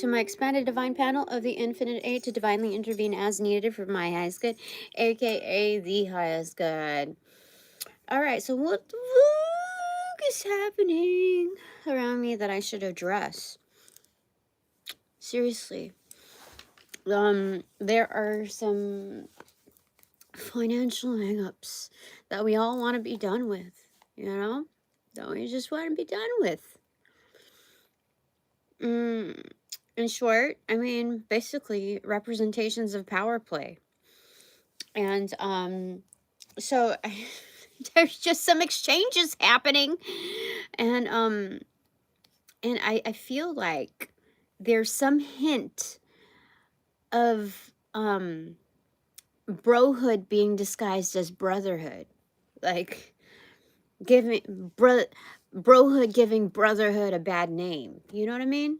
to my expanded divine panel of the infinite eight to divinely intervene as needed for my highest good, aka the highest good. Alright, so what the fuck is happening around me that I should address? Seriously. There are some financial hangups that we all want to be done with, you know? That we just want to be done with. In short, I mean, basically representations of power play. And so there's just some exchanges happening. And I feel like there's some hint of brohood being disguised as brotherhood. Like brohood giving brotherhood a bad name. You know what I mean?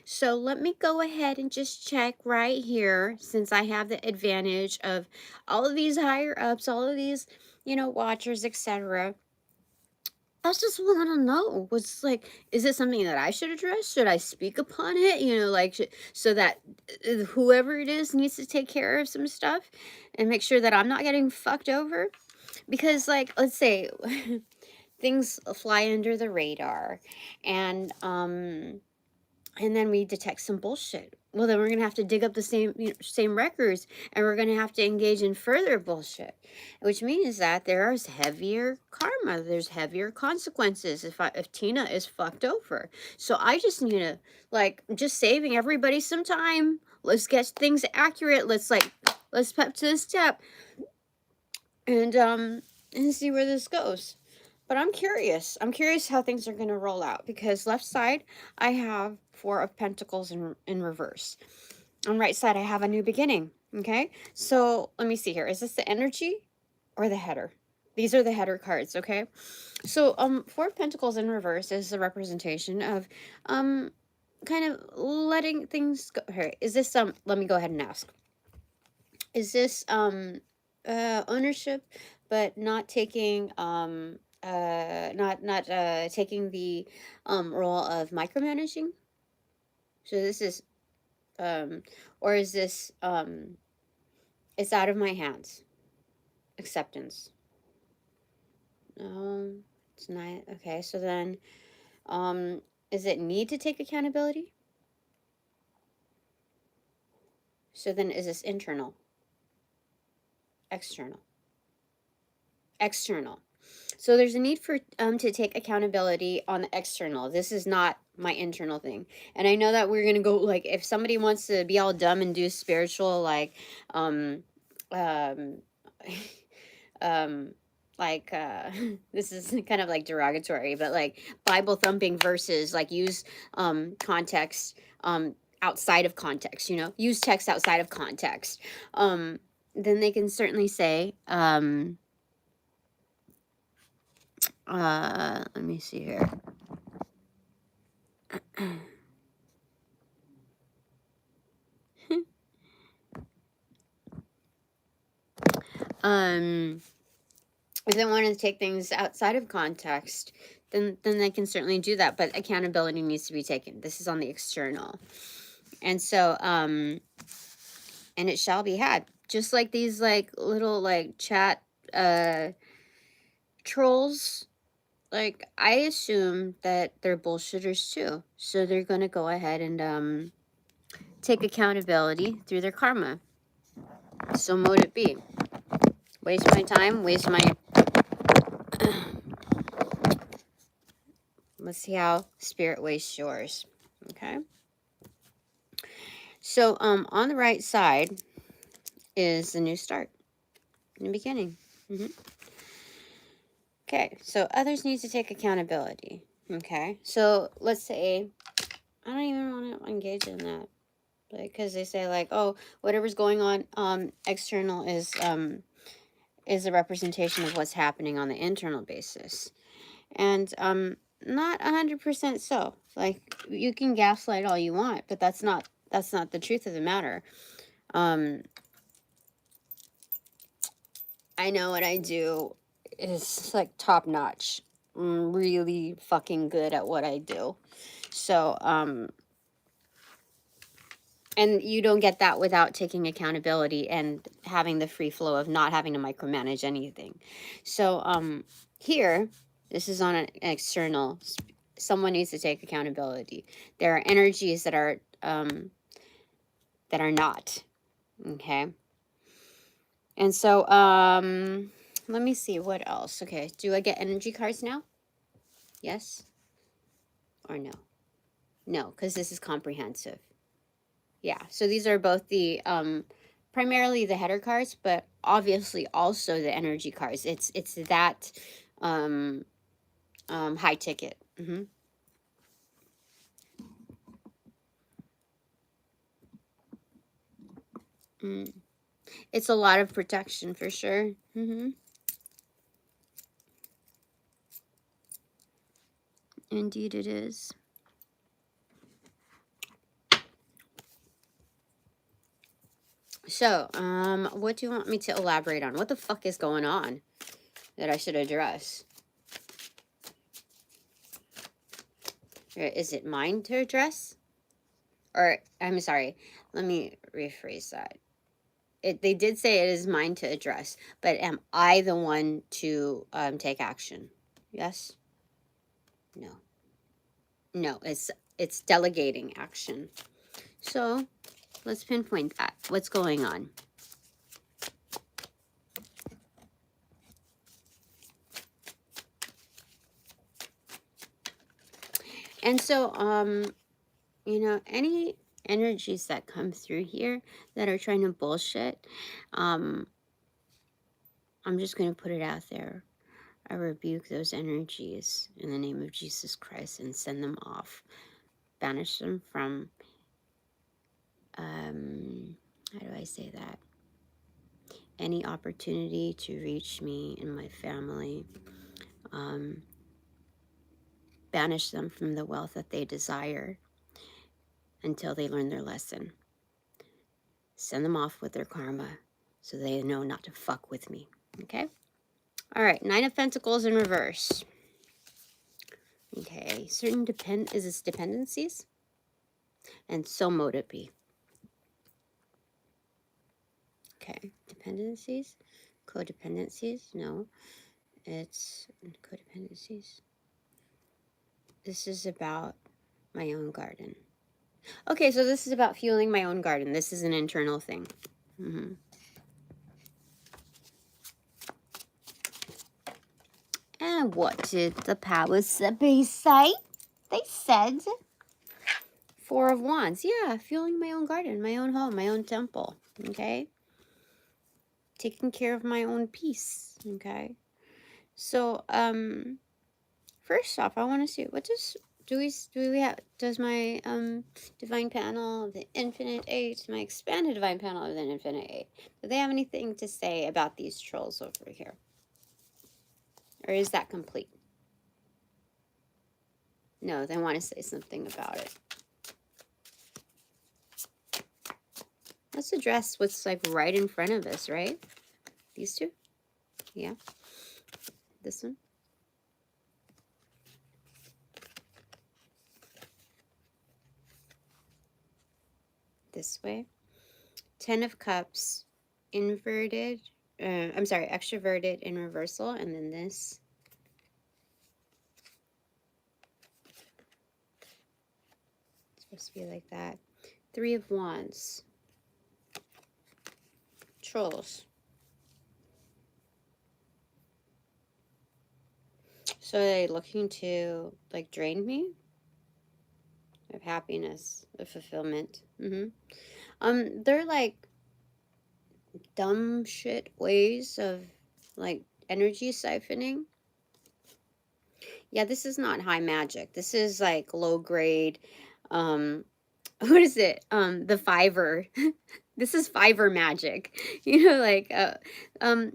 So let me go ahead and just check right here, since I have the advantage of all of these higher ups, all of these, you know, watchers, etc. I just want to know what's like, is it something that I should address? Should I speak upon it? You know, like, so that whoever it is needs to take care of some stuff and make sure that I'm not getting fucked over. Because, like, let's say things fly under the radar and then we detect some bullshit. Well, then we're going to have to dig up the same records, and we're going to have to engage in further bullshit, which means that there is heavier karma. There's heavier consequences if Tina is fucked over. So I just need to, like, just saving everybody some time. Let's get things accurate. Let's pep to the step and see where this goes. But I'm curious. I'm curious how things are going to roll out, because left side, I have 4 of Pentacles in reverse. On right side, I have a new beginning. Okay? So let me see here. Is this the energy or the header? These are the header cards, okay? So 4 of Pentacles in reverse is the representation of kind of letting things go. Here, is this let me go ahead and ask. Is this ownership but not taking not taking the role of micromanaging? So this is or is this it's out of my hands? Acceptance. No, it's not. Okay, so then is it need to take accountability? So then is this internal? External? External. So there's a need for to take accountability on the external. This is not my internal thing. And I know that we're gonna go, like, if somebody wants to be all dumb and do spiritual, like like this is kind of like derogatory, but like Bible thumping verses, like use context outside of context, you know, use text outside of context. Then they can certainly say let me see here. If they want to take things outside of context, then they can certainly do that, but accountability needs to be taken. This is on the external. And so and it shall be had. Just like these like little like chat trolls, like I assume that they're bullshitters too. So they're going to go ahead and take accountability through their karma. So mote it be. Waste my time, waste my let's see how spirit wastes yours. Okay. So on the right side is the new start, new beginning. Okay, so others need to take accountability. Okay, so let's say I don't even want to engage in that, like, because they say like, oh, whatever's going on external is a representation of what's happening on the internal basis, and not 100% so. Like, you can gaslight all you want, but that's not the truth of the matter. I know what I do is like top notch. I'm really fucking good at what I do. So And you don't get that without taking accountability and having the free flow of not having to micromanage anything. So here, this is on an external. Someone needs to take accountability. There are energies that are not. Okay. And so let me see what else. Okay, do I get energy cards now? Yes or no? No, because this is comprehensive. Yeah, so these are both the primarily the header cards, but obviously also the energy cards. It's that high ticket. It's a lot of protection for sure. Indeed it is. So, what do you want me to elaborate on? What the fuck is going on that I should address? Or is it mine to address? Or, I'm sorry, let me rephrase that. They did say it is mine to address, but am I the one to take action? Yes? No. No, it's delegating action. So, let's pinpoint that. What's going on? And so, you know, any energies that come through here that are trying to bullshit, I'm just going to put it out there. I rebuke those energies in the name of Jesus Christ and send them off. Banish them from, how do I say that? Any opportunity to reach me and my family. Banish them from the wealth that they desire until they learn their lesson. Send them off with their karma so they know not to fuck with me. Okay? All right, Nine of Pentacles in reverse. Okay, is this dependencies? And so mote it be. Okay, dependencies, codependencies, no, it's codependencies. This is about my own garden. Okay, so this is about fueling my own garden. This is an internal thing. And what did the powers that be say? They said 4 of Wands. Yeah, fueling my own garden, my own home, my own temple. Okay. Taking care of my own peace. Okay. So, first off, I want to see what does my divine panel of the Infinite Eight, my expanded divine panel of the Infinite Eight, do they have anything to say about these trolls over here? Or is that complete? No, they want to say something about it. Let's address what's like right in front of us, right? These two? Yeah. This one? This way. 10 of Cups, inverted. I'm sorry, extroverted in reversal. And then this. It's supposed to be like that. 3 of Wands. So are they looking to like drain me of happiness, of fulfillment? They're like dumb shit ways of like energy siphoning. Yeah, this is not high magic. This is like low grade. What is it? The Fiverr. This is Fiverr magic. You know, like I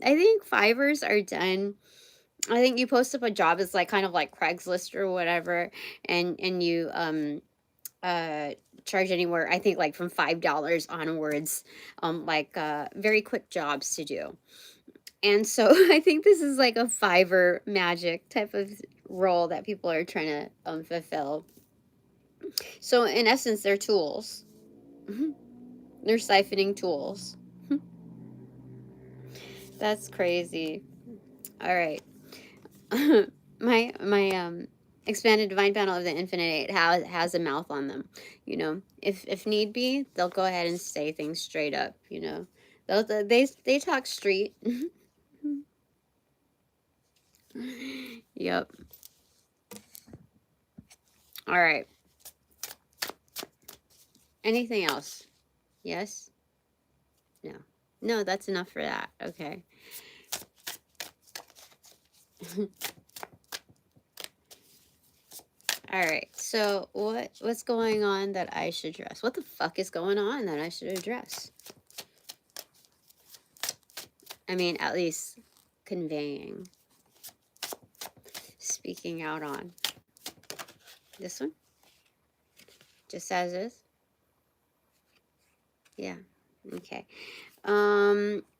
think Fivers are done. I think you post up a job as like kind of like Craigslist or whatever, and you charge anywhere, I think like from $5 onwards, like very quick jobs to do. And so I think this is like a Fiverr magic type of role that people are trying to fulfill. So in essence, they're tools. They're siphoning tools. That's crazy. All right. my expanded divine panel of the infinite eight has a mouth on them. You know, if need be, they'll go ahead and say things straight up. You know, they talk street. Yep. All right. Anything else? Yes? No. No, that's enough for that. Okay. All right. So what's going on that I should address? What the fuck is going on that I should address? I mean, at least conveying, speaking out on. This one? Just as is? Yeah. Okay.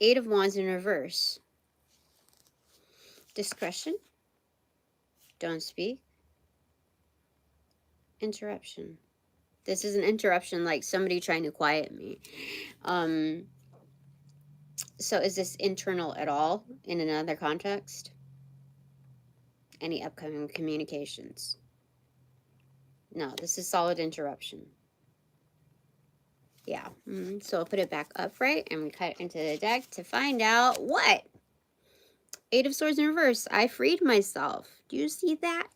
Eight of Wands in reverse. Discretion. Don't speak. Interruption. This is an interruption, like somebody trying to quiet me. So is this internal at all in another context? Any upcoming communications? No, this is solid interruption. Yeah. So I'll put it back upright and we cut it into the deck to find out what? Eight of Swords in reverse. I freed myself. Do you see that?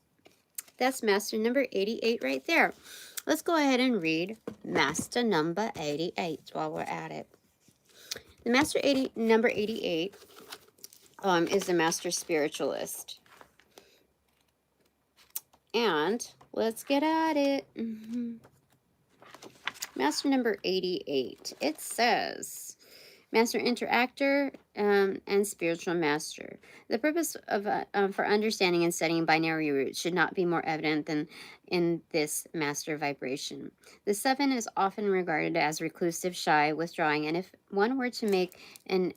That's master number 88 right there. Let's go ahead and read master number 88 while we're at it. The master number 88 is the master spiritualist. And let's get at it. Master number 88. It says, Master Interactor and Spiritual Master. The purpose of for understanding and studying binary roots should not be more evident than in this master vibration. The 7 is often regarded as reclusive, shy, withdrawing, and if one were to make an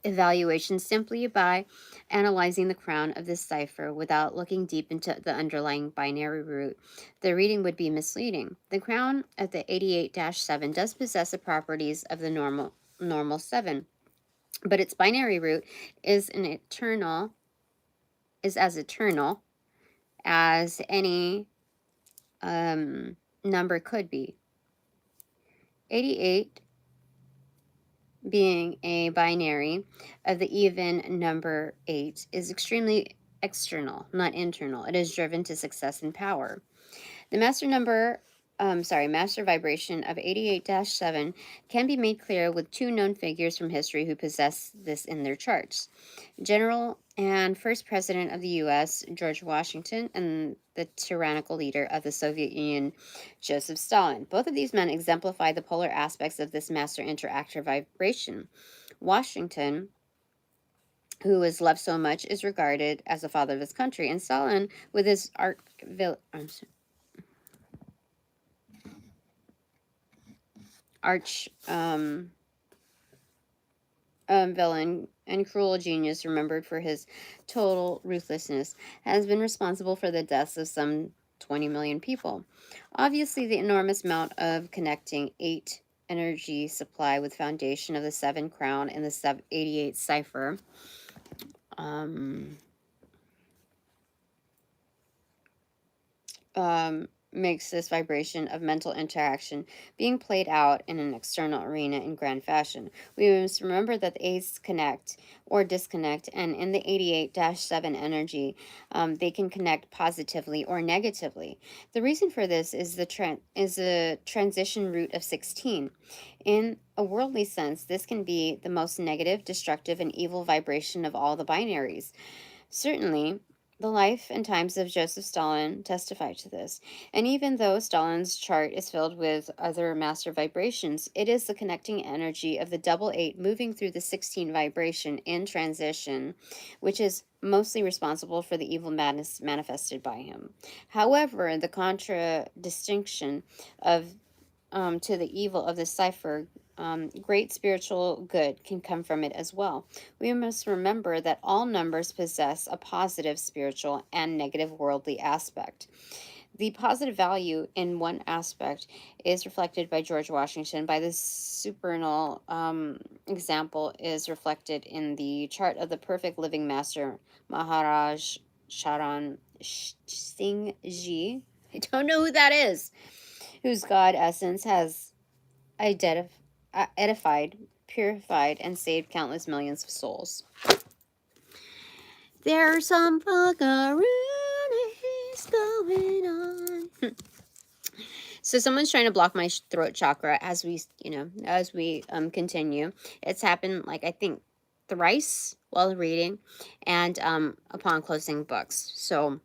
evaluation simply by analyzing the crown of this cipher without looking deep into the underlying binary root, the reading would be misleading. The crown of the 88-7 does possess the properties of the normal 7, but its binary root is as eternal as any number could be. 88 being a binary of the even number 8 is extremely external, not internal. It is driven to success and power. The master vibration of 88-7 can be made clear with 2 known figures from history who possess this in their charts. General and first president of the U.S., George Washington, and the tyrannical leader of the Soviet Union, Joseph Stalin. Both of these men exemplify the polar aspects of this master interactor vibration. Washington, who is loved so much, is regarded as the father of his country, and Stalin, with his arch villain and cruel genius, remembered for his total ruthlessness, has been responsible for the deaths of some 20 million people. Obviously, the enormous amount of connecting 8 energy supply with foundation of the 7 crown and the 88 cipher makes this vibration of mental interaction being played out in an external arena in grand fashion. We must remember that the 8s connect or disconnect, and in the 88-7 energy, they can connect positively or negatively. The reason for this is the transition root of 16. In a worldly sense, this can be the most negative, destructive, and evil vibration of all the binaries. Certainly, the life and times of Joseph Stalin testify to this. And even though Stalin's chart is filled with other master vibrations, it is the connecting energy of the double 8 moving through the 16 vibration in transition, which is mostly responsible for the evil madness manifested by him. However, the contradistinction of to the evil of the cipher, great spiritual good can come from it as well. We must remember that all numbers possess a positive spiritual and negative worldly aspect. The positive value in one aspect is reflected by George Washington. By this supernal example is reflected in the chart of the perfect living master, Maharaj Charan Singh Ji. I don't know who that is, whose God essence has edified, purified, and saved countless millions of souls. There's some fuckeroonies going on. So someone's trying to block my throat chakra as we, continue. It's happened, like, I think thrice while reading and upon closing books. So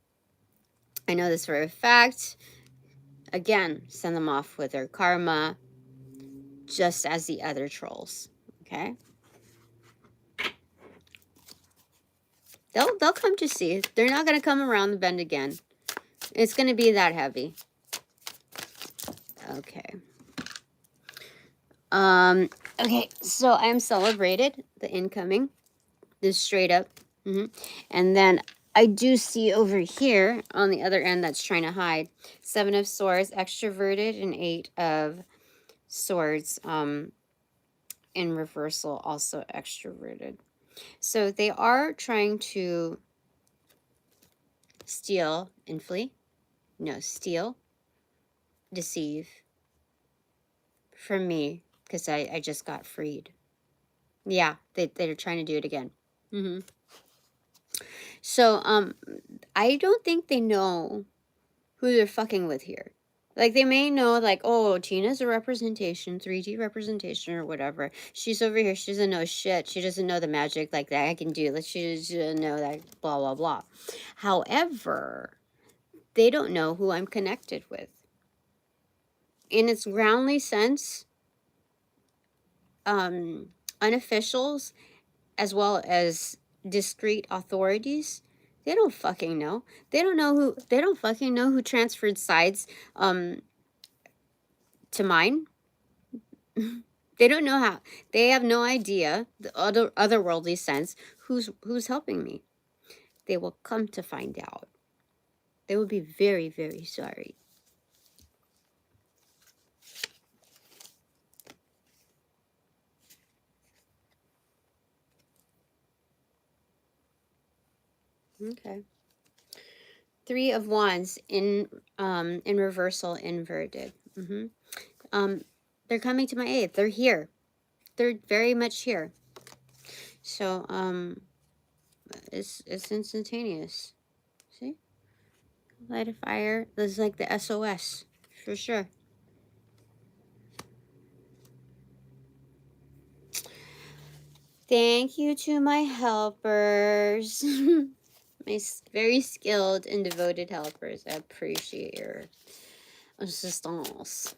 I know this for a fact. Again, send them off with their karma, just as the other trolls. Okay? They'll come to see. They're not going to come around the bend again. It's going to be that heavy. Okay. Okay, so I'm celebrated, the incoming, this straight up. And then I do see over here on the other end that's trying to hide. 7 of Swords, extroverted, and 8 of Swords, in reversal, also extroverted. So they are trying to steal and flee. No, steal, deceive from me, because I just got freed. Yeah, they're trying to do it again. So, I don't think they know who they're fucking with here. Like, they may know, like, oh, Tina's a representation, 3D representation or whatever. She's over here. She doesn't know shit. She doesn't know the magic like that I can do. Like, she doesn't know that, blah, blah, blah. However, they don't know who I'm connected with. In its groundly sense, unofficials as well as discreet authorities, they don't fucking know. They don't fucking know who transferred sides to mine. They don't know how. They have no idea, the otherworldly sense, who's helping me. They will come to find out. They will be very, very sorry. Okay. 3 of Wands in reversal, inverted. They're coming to my aid. They're here. They're very much here. So it's instantaneous. See? Light a fire. This is like the SOS for sure. Thank you to my helpers. My very skilled and devoted helpers. I appreciate your assistance.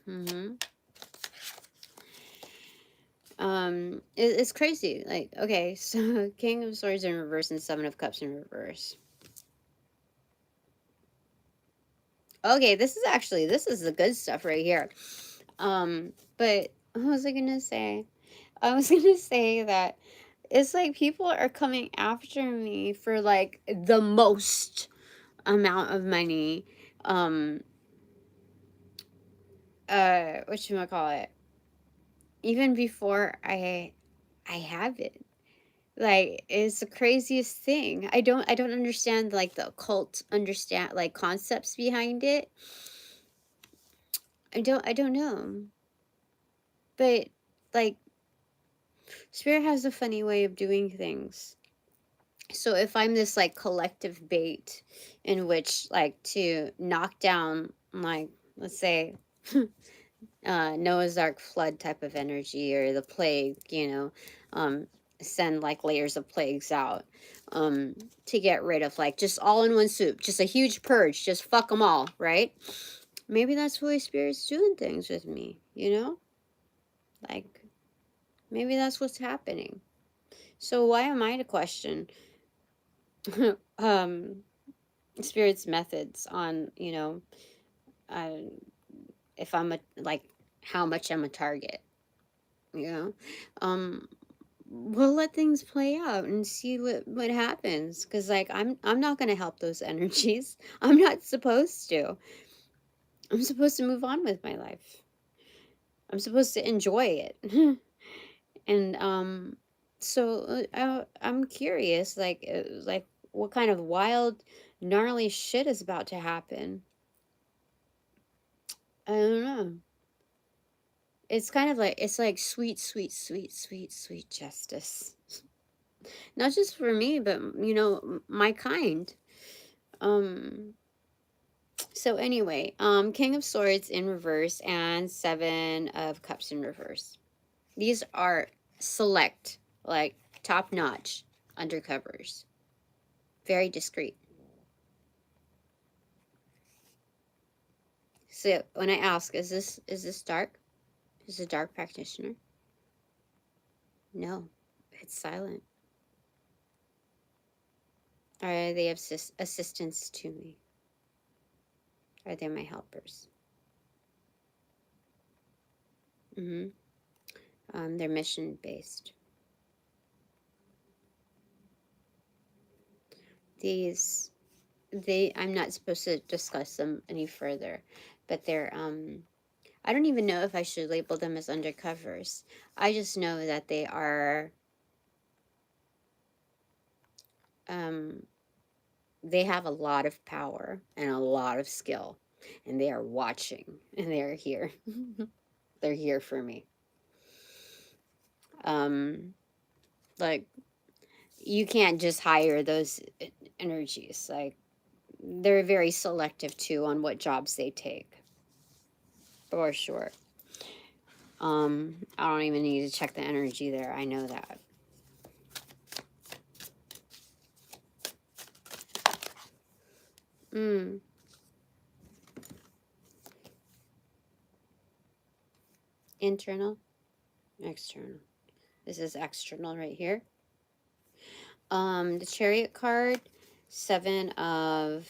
It's crazy. Like, okay, so King of Swords in reverse and 7 of Cups in reverse. Okay, this is the good stuff right here. But what was I gonna say? I was gonna say that it's like people are coming after me for like the most amount of money. Whatchamacallit? Even before I have it. Like, it's the craziest thing. I don't understand, like, the occult like concepts behind it. I don't know. But like, Spirit has a funny way of doing things. So if I'm this like collective bait in which, like, to knock down, like, let's say Noah's Ark flood type of energy, or the plague, send like layers of plagues out to get rid of, like, just all in one soup, just a huge purge, just fuck them all, right? Maybe that's Holy Spirit's doing things with me, like, maybe that's what's happening. So why am I to question Spirit's methods on, if I'm like, how much I'm a target, we'll let things play out and see what happens, because, like, I'm not going to help those energies. I'm not supposed to. I'm supposed to move on with my life. I'm supposed to enjoy it. And so I'm curious, like what kind of wild, gnarly shit is about to happen. I don't know. It's kind of like, it's like sweet, sweet, sweet, sweet, sweet justice. Not just for me, but my kind. Um. So anyway, King of Swords in reverse and Seven of Cups in reverse. These are select, like top notch undercovers. Very discreet. So when I ask, is this dark? Is it a dark practitioner? No, it's silent. Are they assistants to me? Are they my helpers? They're mission based. I'm not supposed to discuss them any further, but they're I don't even know if I should label them as undercovers. I just know that they are they have a lot of power and a lot of skill, and they are watching, and they are here. They're here for me. Like, you can't just hire those energies. Like, they're very selective too on what jobs they take, for sure. I don't even need to check the energy there. I know that. Internal, external. This is external right here. The Chariot card, Seven of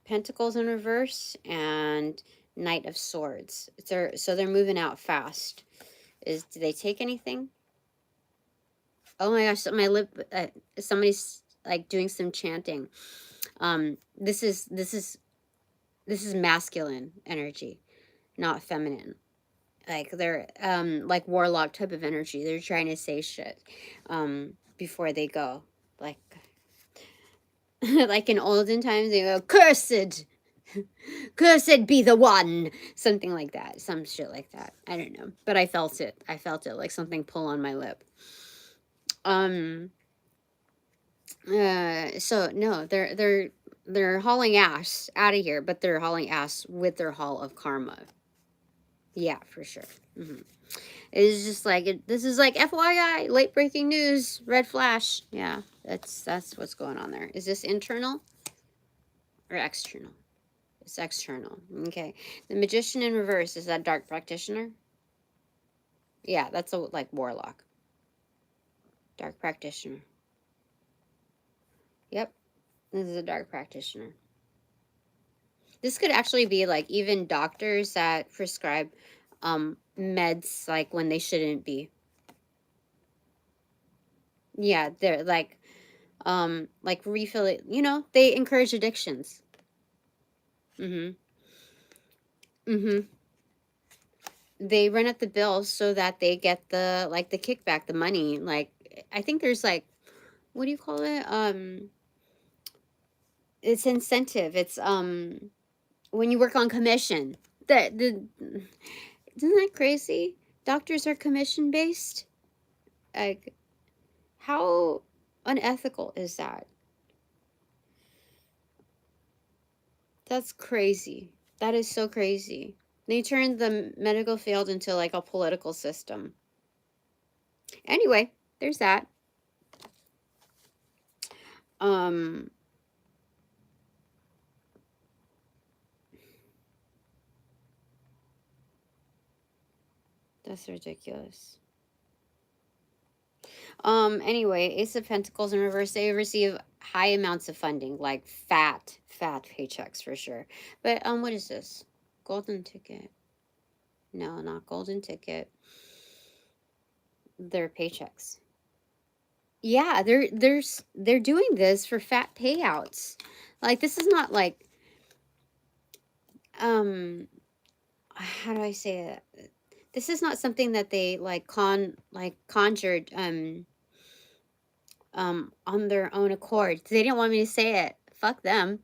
Pentacles in reverse, and Knight of Swords. So they're moving out fast. Did they take anything? Oh my gosh, my lip, somebody's like doing some chanting. This is masculine energy, not feminine. Like, they're like warlock type of energy. They're trying to say shit before they go. Like like in olden times, they go, cursed, cursed be the one, something like that, some shit like that. I don't know, but I felt it like something pull on my lip. So no, they're hauling ass out of here, but they're hauling ass with their haul of karma. Yeah, for sure. It's just like, this is like FYI, late breaking news, red flash. Yeah, that's what's going on there. Is this internal or external? It's external. Okay. The Magician in reverse, is that dark practitioner? Yeah, that's a like warlock. Dark practitioner. Yep. This is a dark practitioner. This could actually be like even doctors that prescribe meds like when they shouldn't be. Yeah, they're like refill it, they encourage addictions. They run up the bills so that they get the kickback, the money. Like, I think there's like, what do you call it? It's incentive. It's when you work on commission. Isn't that crazy? Doctors are commission based. Like, how unethical is that? That's crazy. That is so crazy. They turned the medical field into like a political system. Anyway, there's that. That's ridiculous. Anyway, Ace of Pentacles in reverse, they receive high amounts of funding, like fat paychecks for sure. But what is this? Golden ticket. No, not golden ticket. They're paychecks. Yeah, they're doing this for fat payouts. Like, this is not like how do I say it? This is not something that they like conjured on their own accord. They didn't want me to say it. Fuck them.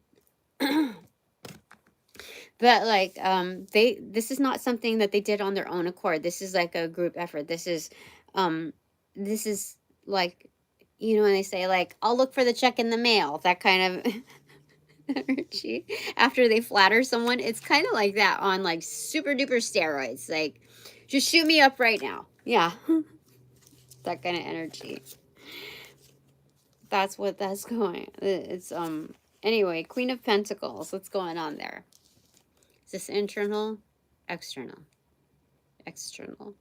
But like this is not something that they did on their own accord. This is like a group effort. Um this is like, you know, when they say like, I'll look for the check in the mail, that kind of energy after they flatter someone. It's kind of like that on like super duper steroids. Like, just shoot me up right now. Yeah. That kind of energy. That's what that's going. It's anyway, Queen of Pentacles. What's going on there? Is this internal? External. External.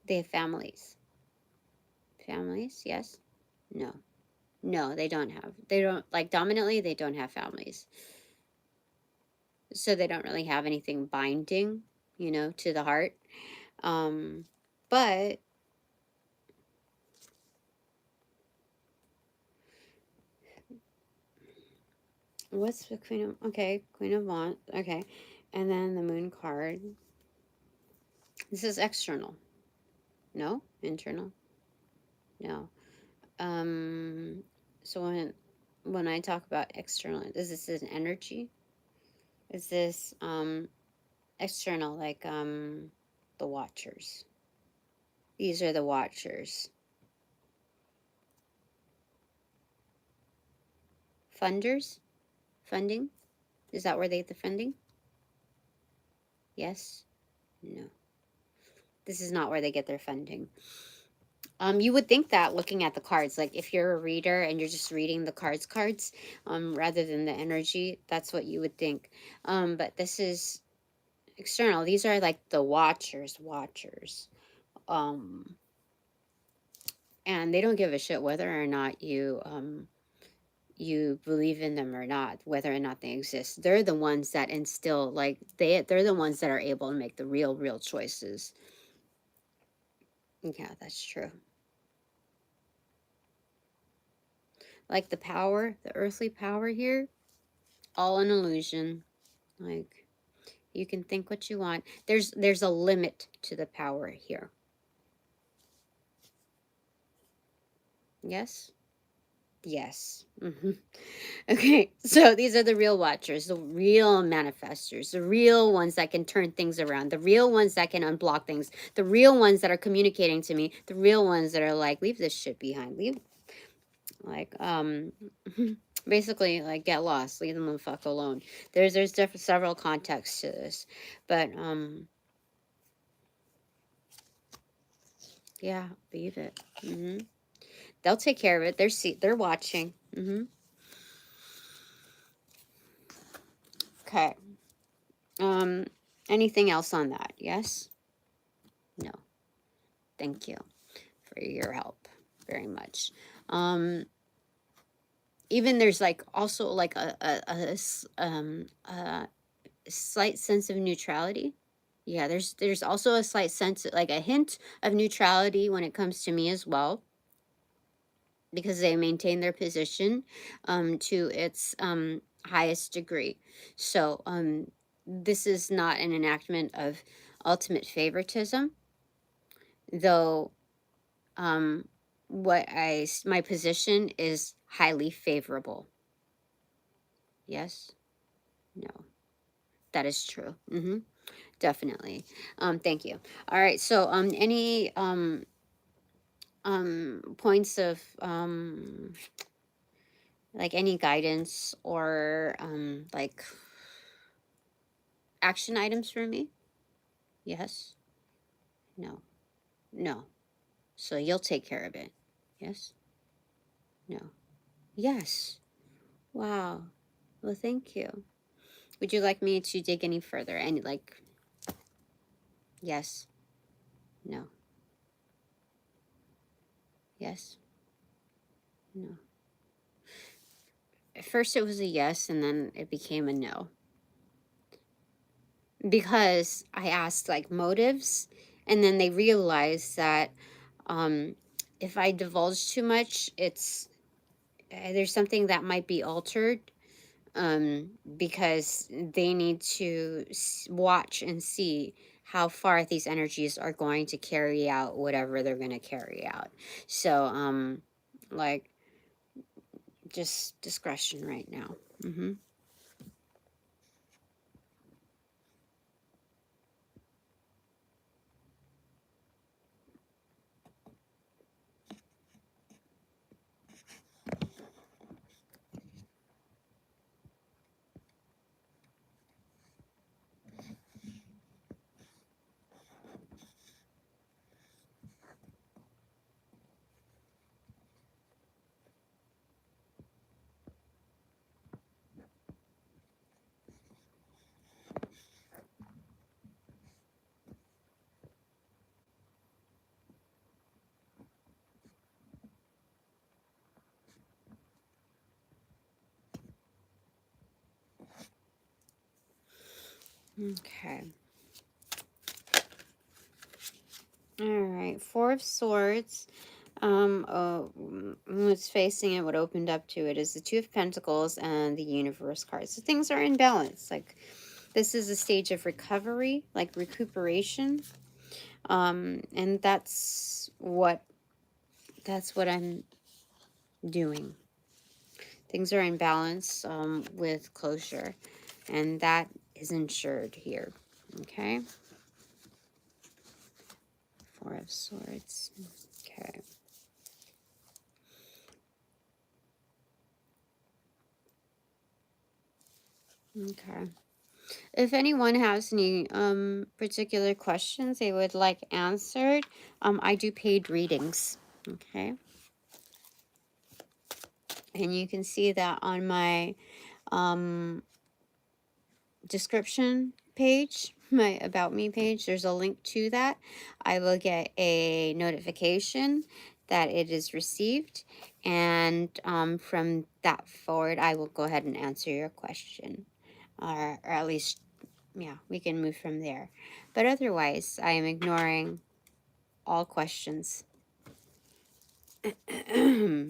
They have families. Families, yes. No. No, they don't have. They don't, like, dominantly, they don't have families. So they don't really have anything binding, you know, to the heart. But what's the Queen of, okay, Queen of Wands, okay. And then the Moon card. This is external. No? Internal? No. So when I talk about external, is this an energy? Is this external, like the Watchers? These are the Watchers. Funders? Funding? Is that where they get the funding? Yes? No. This is not where they get their funding. You would think that looking at the cards, like if you're a reader and you're just reading the cards, rather than the energy, that's what you would think. But this is external. These are like the Watchers. And they don't give a shit whether or not you believe in them or not, whether or not they exist. They're the ones that instill, like, they're the ones that are able to make the real choices. Yeah, that's true. Like the power, the earthly power here, all an illusion. Like, you can think what you want. There's a limit to the power here. Yes? Yes. Okay, so these are the real Watchers, the real manifestors, the real ones that can turn things around, the real ones that can unblock things, the real ones that are communicating to me, the real ones that are like, leave this shit behind, leave, like, basically, like, get lost, leave them the fuck alone. There's several contexts to this, but yeah, leave it. They'll take care of it. They're watching. Okay. Anything else on that? Yes? No. Thank you for your help very much. Even there's like also like a slight sense of neutrality. Yeah, there's also a slight sense, like a hint of neutrality when it comes to me as well, because they maintain their position to its highest degree. So this is not an enactment of ultimate favoritism, though my position is highly favorable. Yes? No. That is true. Definitely. Thank you. All right. So any points of like any guidance or like action items for me? Yes? No. No. So you'll take care of it. Yes? No. Yes. Wow. Well, thank you. Would you like me to dig any further? Any, like, yes? No. Yes? No. At first it was a yes, and then it became a no. Because I asked, like, motives, and then they realized that if I divulge too much, it's there's something that might be altered, because they need to watch and see how far these energies are going to carry out whatever they're going to carry out. So, like, just discretion right now. Okay. All right. Four of Swords. What's facing it, what opened up to it, is the Two of Pentacles and the Universe card. So things are in balance. Like, this is a stage of recovery, like recuperation. And that's what I'm doing. Things are in balance, with closure, and that is ensured here. Okay. Four of Swords. Okay. Okay. If anyone has any particular questions they would like answered, I do paid readings. Okay. And you can see that on my description page, my About Me page. There's a link to that. I will get a notification that it is received, and from that forward, I will go ahead and answer your question, or at least, yeah, we can move from there. But otherwise, I am ignoring all questions. Okay.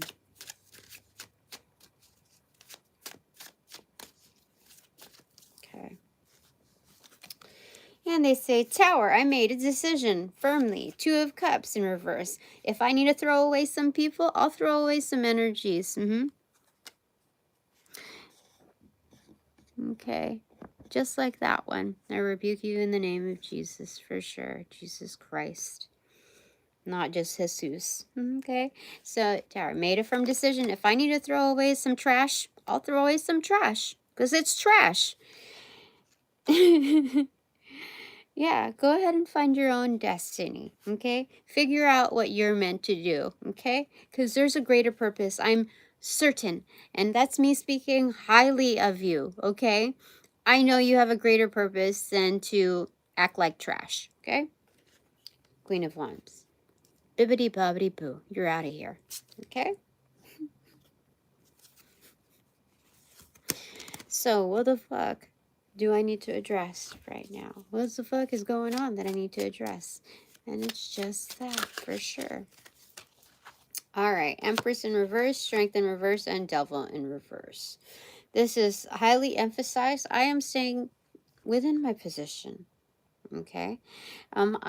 And they say, Tower, I made a decision firmly. Two of Cups in reverse. If I need to throw away some people, I'll throw away some energies. Okay. Just like that one. I rebuke you in the name of Jesus, for sure. Jesus Christ. Not just Jesus. Okay. So, Tower, made a firm decision. If I need to throw away some trash, I'll throw away some trash. Because it's trash. Yeah, go ahead and find your own destiny, okay? Figure out what you're meant to do, okay? Because there's a greater purpose, I'm certain. And that's me speaking highly of you, okay? I know you have a greater purpose than to act like trash, okay? Queen of Wands. Bibbidi bobbidi boo. You're out of here, okay? So, what the fuck do I need to address right now? What the fuck is going on that I need to address? And it's just that, for sure. All right, Empress in reverse, Strength in reverse, and Devil in reverse. This is highly emphasized. I am staying within my position, okay? As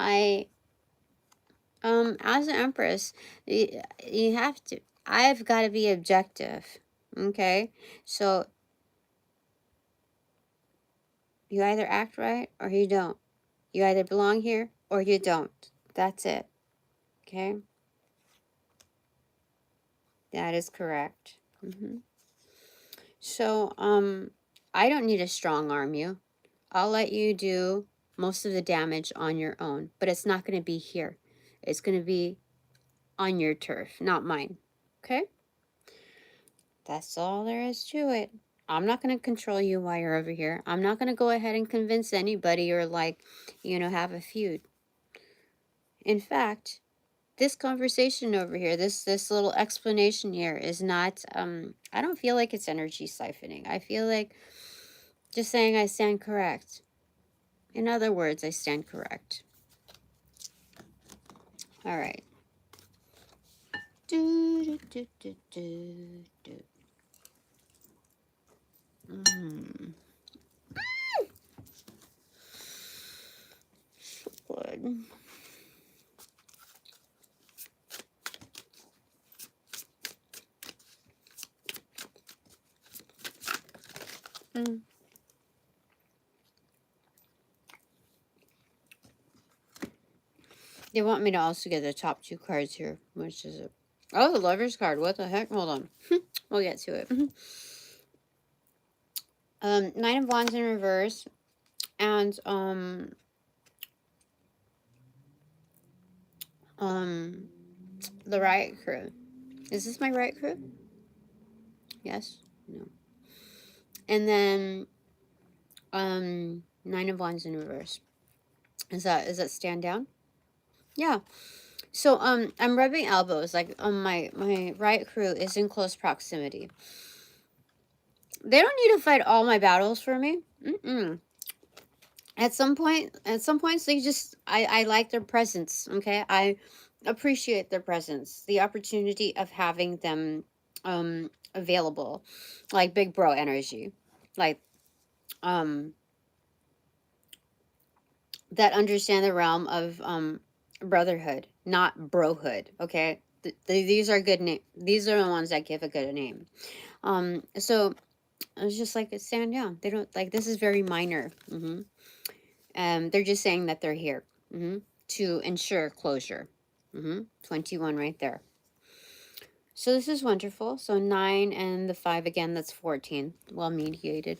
an Empress, you have to, I've got to be objective, okay? So, you either act right or you don't. You either belong here or you don't. That's it. Okay? That is correct. So, I don't need to strong arm you. I'll let you do most of the damage on your own, but it's not going to be here. It's going to be on your turf, not mine. Okay? That's all there is to it. I'm not going to control you while you're over here. I'm not going to go ahead and convince anybody or, like, have a feud. In fact, this conversation over here, this little explanation here is not, I don't feel like it's energy siphoning. I feel like just saying I stand correct. In other words, I stand correct. All right. Do, do, do, do, do. Mm. So good. Mm. They want me to also get the top two cards here. Which is it? Oh, the Lover's card. What the heck? Hold on. We'll get to it. Nine of Wands in reverse. And, the Riot Crew. Is this my Riot Crew? Yes? No. And then, Nine of Wands in reverse. Is that stand down? Yeah. So, I'm rubbing elbows. Like, my Riot Crew is in close proximity. They don't need to fight all my battles for me. Mm-mm. At some points, they just, I like their presence. Okay, I appreciate their presence, the opportunity of having them, available, like big bro energy, like, um, that understand the realm of, brotherhood, not brohood. Okay, these are good name. These are the ones that give a good name. So it's just like it's stand down. They don't like this is very minor. They're just saying that they're here to ensure closure. 21 right there. So this is wonderful. So 9 and the 5 again, that's 14. Well mediated.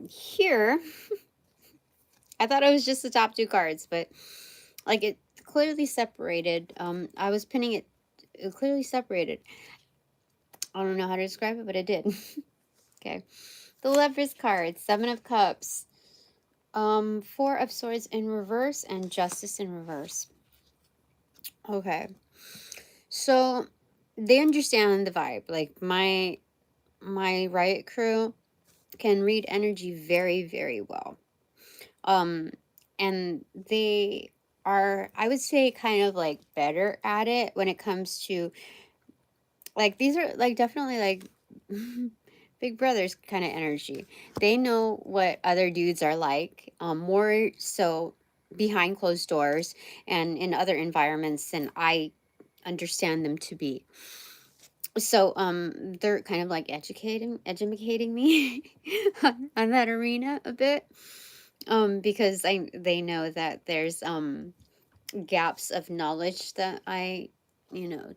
Here, I thought it was just the top two cards, but like it clearly separated. I was pinning it clearly separated. I don't know how to describe it, but it did. Okay. The Lover's card, 7 of Cups. 4 of Swords in reverse and Justice in reverse. Okay. So they understand the vibe. Like my Riot Crew can read energy very, very well. And they are, I would say, kind of like better at it when it comes to like these are like definitely like big brothers kind of energy. They know what other dudes are like, more so behind closed doors and in other environments than I understand them to be. So they're kind of like educating me on that arena a bit. Because they know that there's gaps of knowledge that you know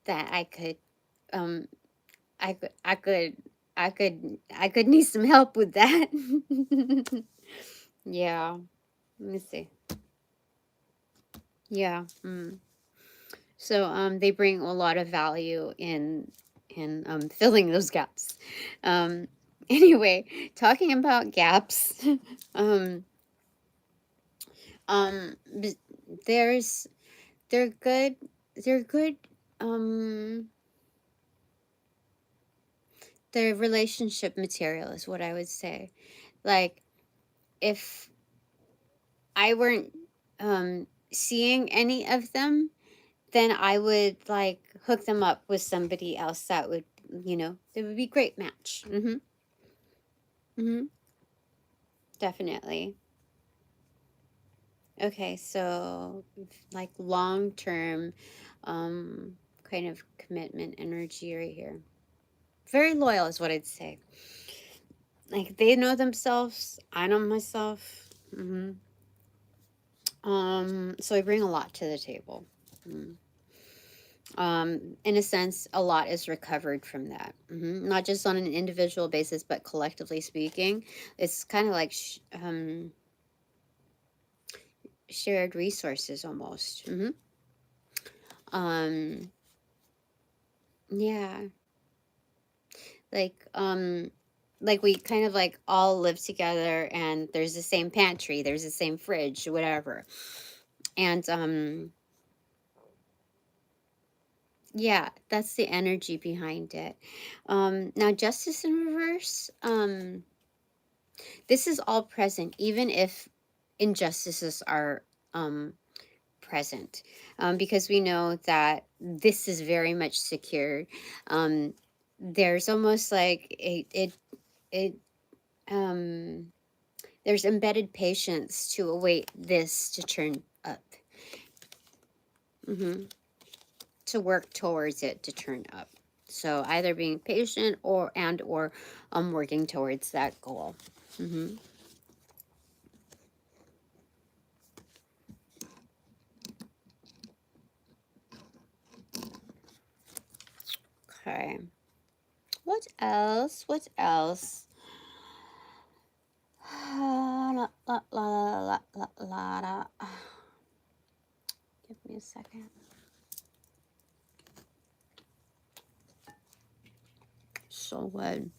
that I could um I could I could I could need some help with that. Yeah. Let me see. Yeah. So they bring a lot of value in filling those gaps. Um anyway, talking about gaps, um b- there's they're good they're good um the relationship material is what I would say. Like if I weren't seeing any of them, then I would like hook them up with somebody else that would, it would be a great match. Mm-hmm. Definitely. Okay, so like long term kind of commitment energy right here. Very loyal is what I'd say. Like they know themselves, I know myself. So I bring a lot to the table. Mm. In a sense, a lot is recovered from that. Not just on an individual basis, but collectively speaking, it's kind of like shared resources almost. Um, yeah, like like we kind of like all live together, and there's the same pantry, there's the same fridge, whatever, and yeah, that's the energy behind it. Now Justice in reverse, this is all present even if injustices are um present, because we know that this is very much secured. There's almost like it um, there's embedded patience to await this to turn up, to work towards it to turn up. So either being patient or working towards that goal. Okay. What else? What else? La, la, la, la, la, la, la. Give me a second. So good.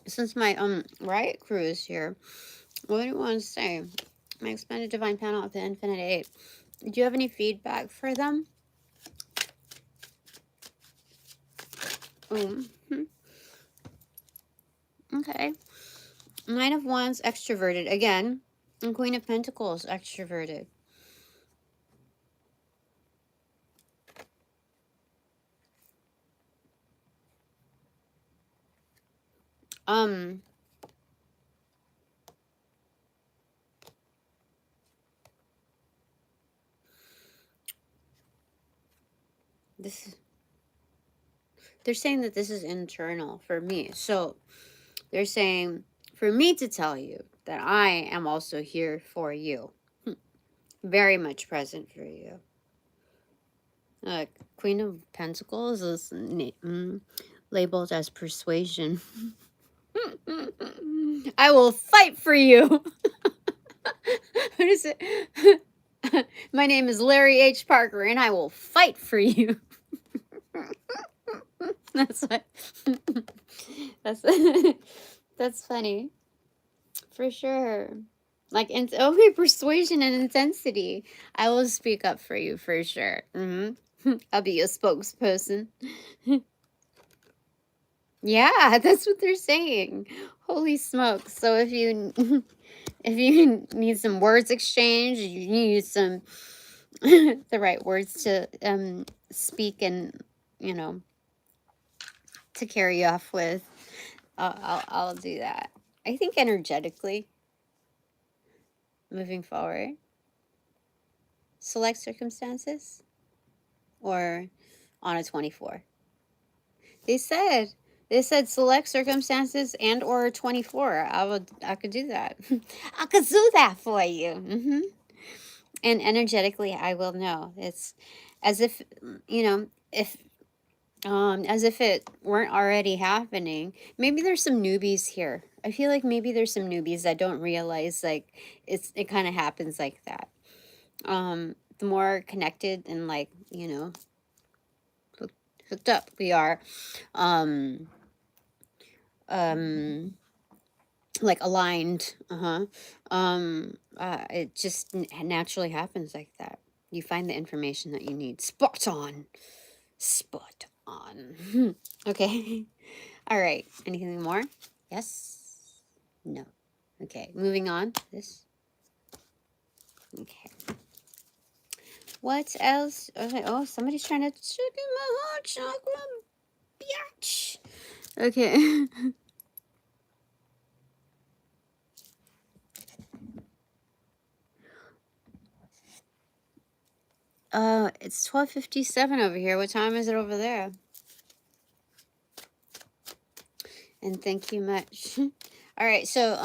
Since my riot crew is here, what do you want to say? My expanded divine panel at the Infinite Eight. Do you have any feedback for them? Okay. Nine of Wands, extroverted. Again, and Queen of Pentacles, extroverted. They're saying that this is internal for me. So they're saying for me to tell you that I am also here for you. Very much present for you. Queen of Pentacles is labeled as persuasion. I will fight for you. What is it? My name is Larry H. Parker, and I will fight for you. That's what. That's funny, for sure. Like, persuasion and intensity. I will speak up for you for sure. I'll be your spokesperson. Yeah, that's what they're saying. Holy smokes! So if you need some words exchange, you need some the right words to speak and to carry off with. I'll do that. I think energetically, moving forward, select circumstances or on a 24. They said select circumstances and or 24. I could do that. I could do that for you. And energetically, I will know. It's as if if as if it weren't already happening. Maybe there's some newbies here. I feel like maybe there's some newbies that don't realize like it kind of happens like that. The more connected and like hooked up we are, like aligned, it just naturally happens like that. You find the information that you need. Spot on. Okay. All right, anything more? Yes. No. Okay, moving on. This. Okay. What else? Okay. Oh, somebody's trying to check in my heart chakra, bitch. Okay. It's 12:57 over here. What time is it over there? And thank you much. All right, so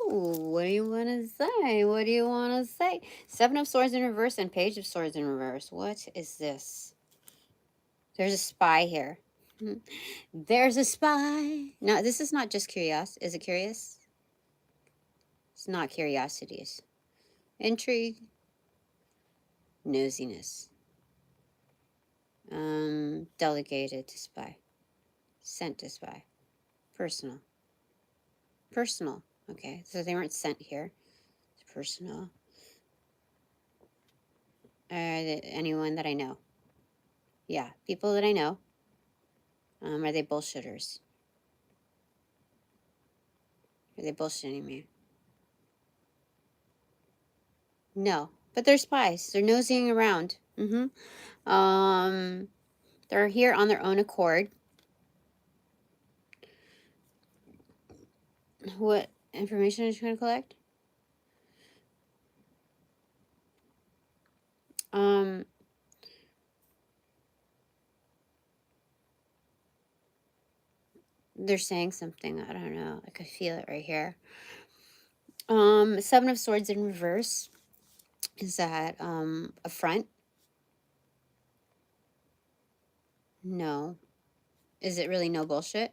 what do you want to say? What do you want to say? Seven of Swords in reverse and Page of Swords in reverse. What is this? There's a spy here. There's a spy. No, this is not just curious. Is it curious? It's not curiosities. Intrigue. Nosiness. Delegated to spy. Sent to spy. Personal. Personal. Okay, so they weren't sent here. It's personal. Anyone that I know. Yeah, people that I know. Are they bullshitters? Are they bullshitting me? No. But they're spies. They're nosing around. They're here on their own accord. What information are you trying to collect? They're saying something. I don't know. I could feel it right here. Seven of Swords in reverse. Is that a front? No. Is it really no bullshit?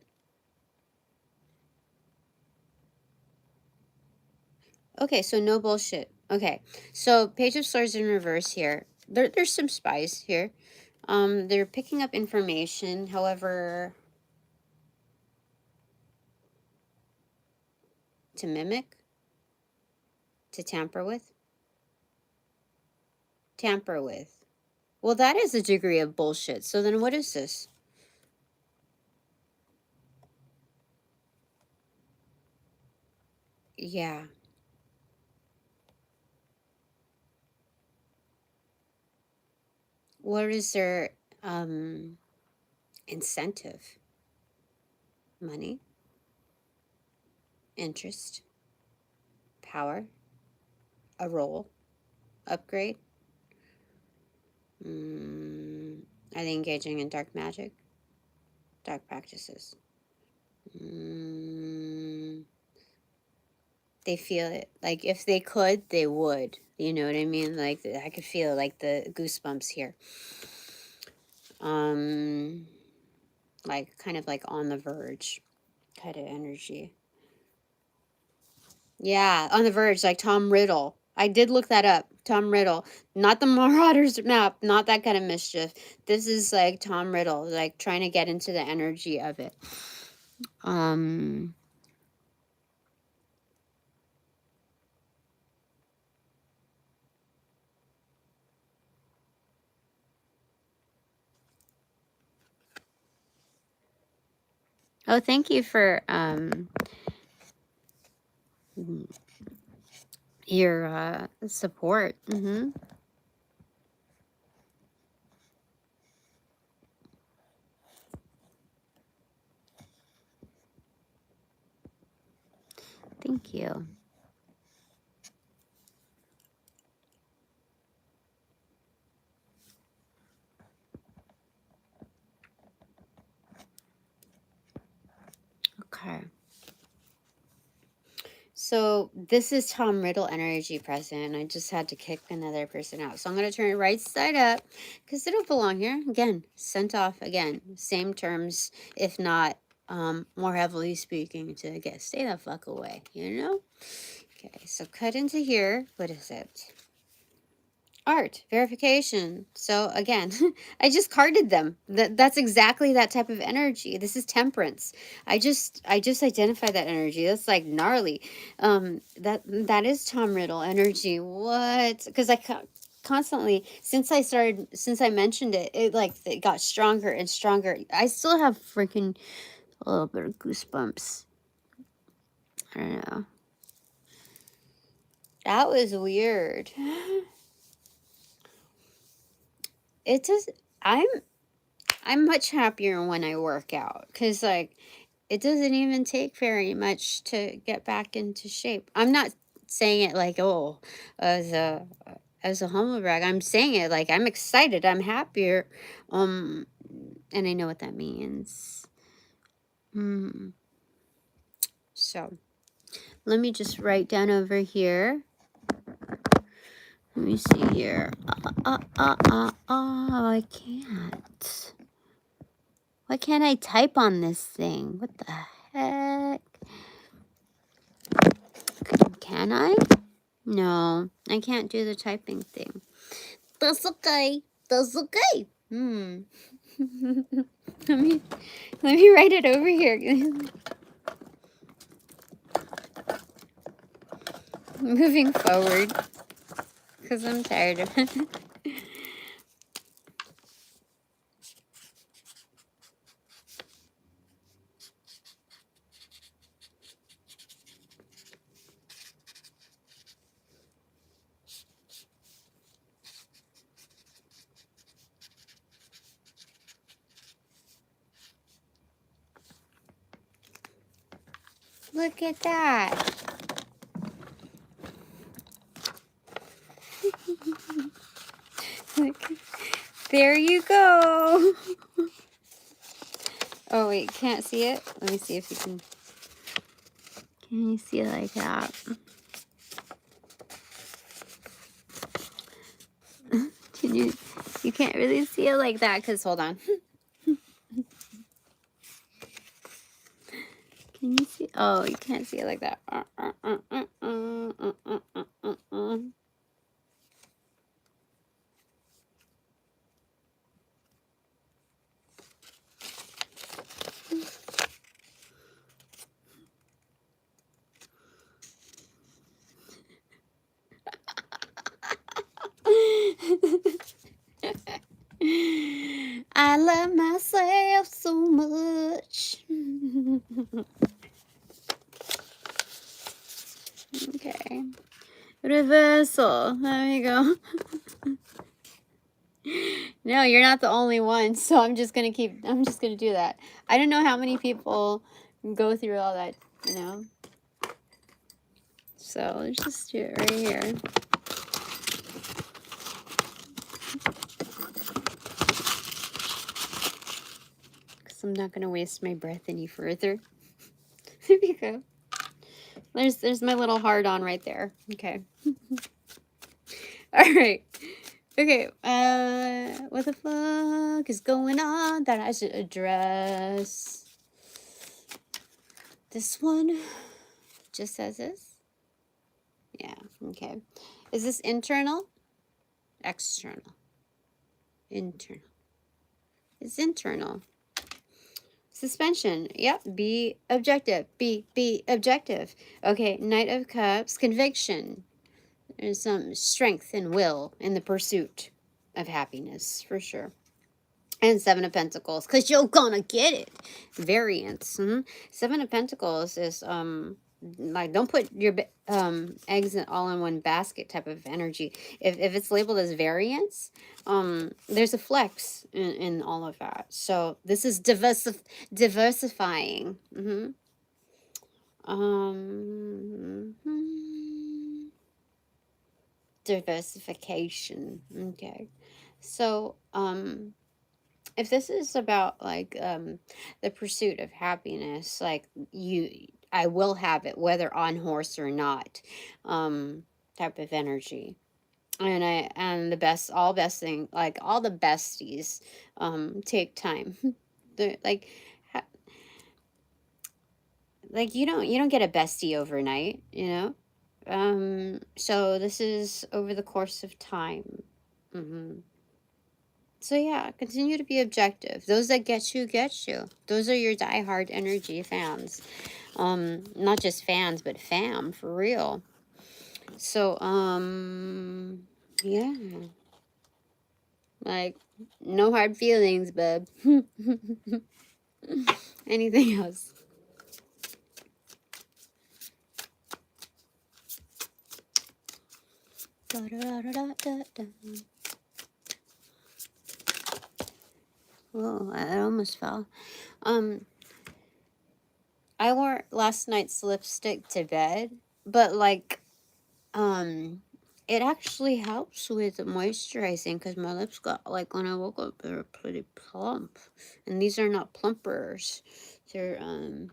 Okay, so no bullshit. Okay, so Page of Swords in reverse here. There's some spies here. They're picking up information. However, to mimic, to tamper with. Tamper with. Well, that is a degree of bullshit. So then what is this? Yeah. What is their incentive? Money, interest, power, a role, upgrade. Are they engaging in dark magic? Dark practices. They feel it. Like, if they could, they would. You know what I mean? Like, I could feel, like, the goosebumps here. Like, kind of, like, on the verge kind of energy. Yeah, on the verge, like Tom Riddle. I did look that up. Tom Riddle. Not the Marauders map. Not that kind of mischief. This is, like, Tom Riddle. Like, trying to get into the energy of it. Oh, thank you for your support. Thank you. Okay. So this is Tom Riddle energy present. I just had to kick another person out. So I'm going to turn it right side up because they don't belong here. Again, sent off again. Same terms, if not more heavily speaking, to stay the fuck away, you know? Okay, so cut into here. What is it? Art verification. So again, I just carded them. That's exactly that type of energy. This is temperance. I just identified that energy. That's like gnarly. That is Tom Riddle energy. What? Because constantly since I mentioned it, it got stronger and stronger. I still have freaking a little bit of goosebumps. I don't know. That was weird. It just I'm much happier when I work out because, like, it doesn't even take very much to get back into shape. I'm not saying it like, oh, as a humble brag. I'm saying it like I'm excited. I'm happier. And I know what that means. So let me just write down over here. Let me see here. I can't. Why can't I type on this thing? What the heck? Can I? No, I can't do the typing thing. That's okay. That's okay. let me write it over here. Moving forward, because I'm tired of it. Look at that. There you go. Oh, wait, can't see it? Let me see if you can. Can you see it like that? Can you? You can't really see it like that because, hold on. Can you see? Oh, you can't see it like that. I love myself so much. Okay. Reversal. There you go. No, you're not the only one, so I'm just gonna do that. I don't know how many people go through all that, you know. So let's just do it right here. Because I'm not gonna waste my breath any further. There you go. There's my little heart on right there. Okay. All right. Okay. What the fuck is going on that I should address? This one just says this. Yeah. Okay. Is this internal? External. Internal. It's internal. Suspension. Yep. Be objective. Be objective. Okay. Knight of Cups. Conviction. There's some strength and will in the pursuit of happiness, for sure. And Seven of Pentacles, because you're gonna get it. Variance. Seven of Pentacles is, like, don't put your eggs all in one basket type of energy. If it's labeled as variance, there's a flex in all of that. So this is diversifying. Diversification. Okay. So, if this is about, like, the pursuit of happiness, like, I will have it whether on horse or not, type of energy. And all the besties, take time. They're like, you don't get a bestie overnight, you know. So this is over the course of time. So yeah, continue to be objective. Those that get you, get you. Those are your diehard energy fans. Not just fans, but fam, for real. So, yeah. Like, no hard feelings, bub. Anything else? Da, da, da, da, da, da. Whoa, I almost fell. I wore last night's lipstick to bed, but, like, it actually helps with moisturizing because my lips got, like, when I woke up, they were pretty plump. And these are not plumpers. They're, I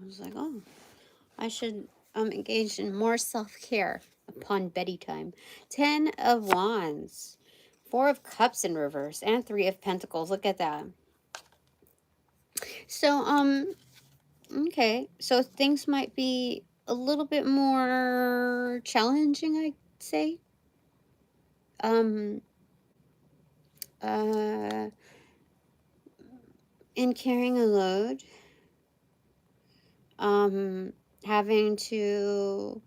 was like, oh, I should engage in more self-care upon bedtime. 10 of Wands. 4 of Cups in reverse. And 3 of Pentacles. Look at that. So, okay. So things might be a little bit more challenging, I'd say. In carrying a load, having to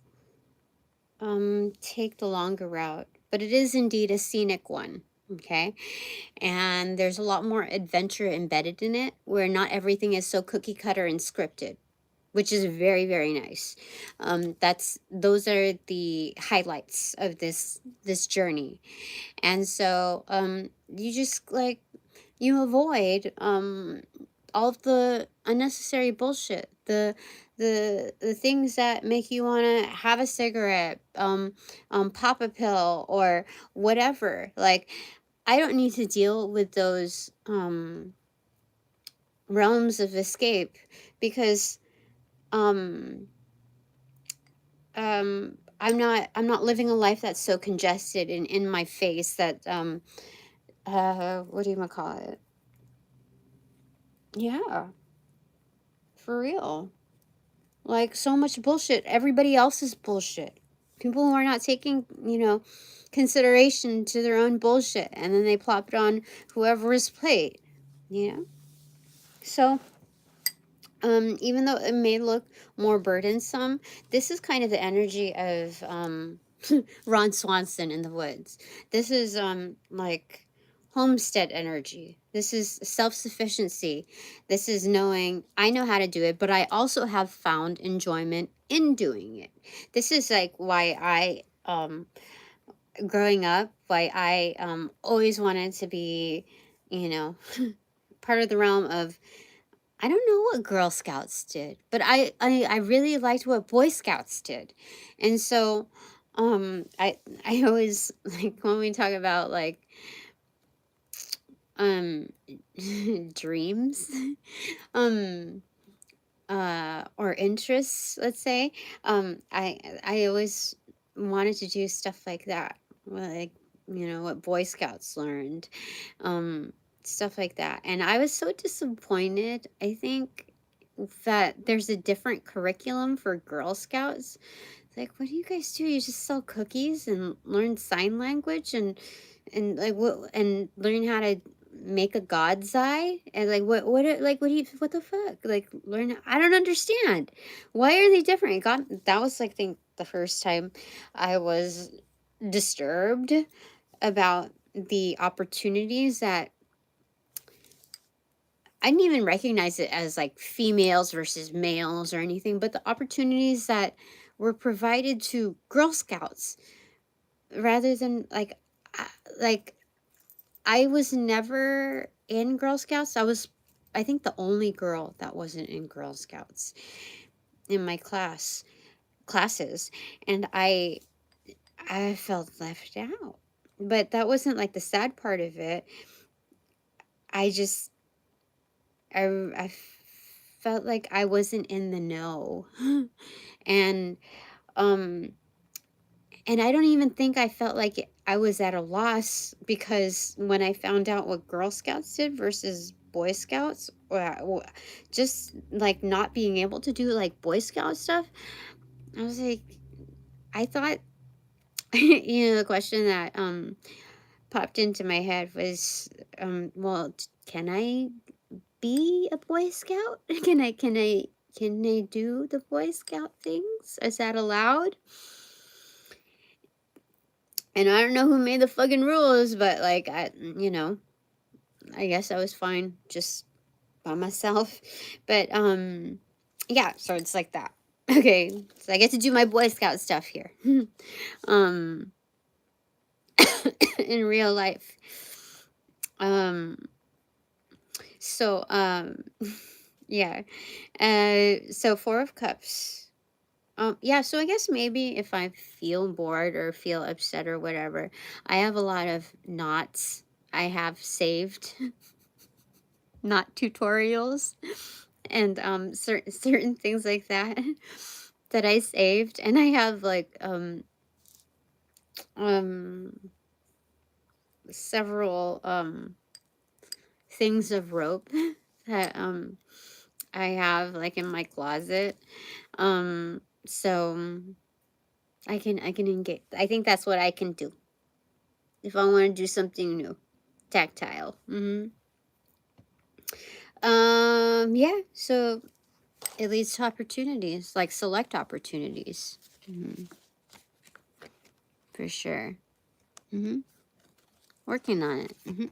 take the longer route, but it is indeed a scenic one. Okay, and there's a lot more adventure embedded in it, where not everything is so cookie cutter and scripted, which is very, very nice. Those are the highlights of this journey. And so you just, like, you avoid all the unnecessary bullshit, the things that make you want to have a cigarette, pop a pill or whatever. Like, I don't need to deal with those realms of escape because I'm not living a life that's so congested and in my face that what do you call it? Yeah, for real. Like, so much bullshit. Everybody else's bullshit. People who are not taking, consideration to their own bullshit, and then they plop it on whoever's plate. You know? So, even though it may look more burdensome, this is kind of the energy of Ron Swanson in the woods. This is like homestead energy. This is self-sufficiency. This is knowing I know how to do it, but I also have found enjoyment in doing it. This is like why I growing up, why I always wanted to be, part of the realm of, I don't know what Girl Scouts did, but I really liked what Boy Scouts did. And so I always, like, when we talk about like dreams um or interests, let's say, I always wanted to do stuff like that, like, what Boy Scouts learned, stuff like that. And I was so disappointed, I think, that there's a different curriculum for Girl Scouts. It's like, what do you guys do? You just sell cookies and learn sign language and like what, and learn how to make a god's eye, and like what the fuck, like, learn, I don't understand, why are they different? God, that was like, think the first time I was disturbed about the opportunities that I didn't even recognize it as like females versus males or anything, but the opportunities that were provided to Girl Scouts rather than like I was never in Girl Scouts. I think, the only girl that wasn't in Girl Scouts in my classes, and I felt left out. But that wasn't like the sad part of it. I just I felt like I wasn't in the know. and um and I don't even think I felt like I was at a loss, because when I found out what Girl Scouts did versus Boy Scouts, just like not being able to do like Boy Scout stuff, I was like, I thought, the question that popped into my head was, well, can I be a Boy Scout? Can I do the Boy Scout things? Is that allowed? And I don't know who made the fucking rules, but like, I guess I was fine just by myself. But yeah, so it's like that. Okay, so I get to do my Boy Scout stuff here. um in real life. So yeah. So Four of Cups. Yeah, so I guess maybe if I feel bored or feel upset or whatever, I have a lot of knots I have saved, knot tutorials, and certain things like that that I saved, and I have like um several things of rope that I have like in my closet. So I can engage. I think that's what I can do if I want to do something new, tactile. Yeah. So it leads to opportunities, like select opportunities. For sure. Working on it.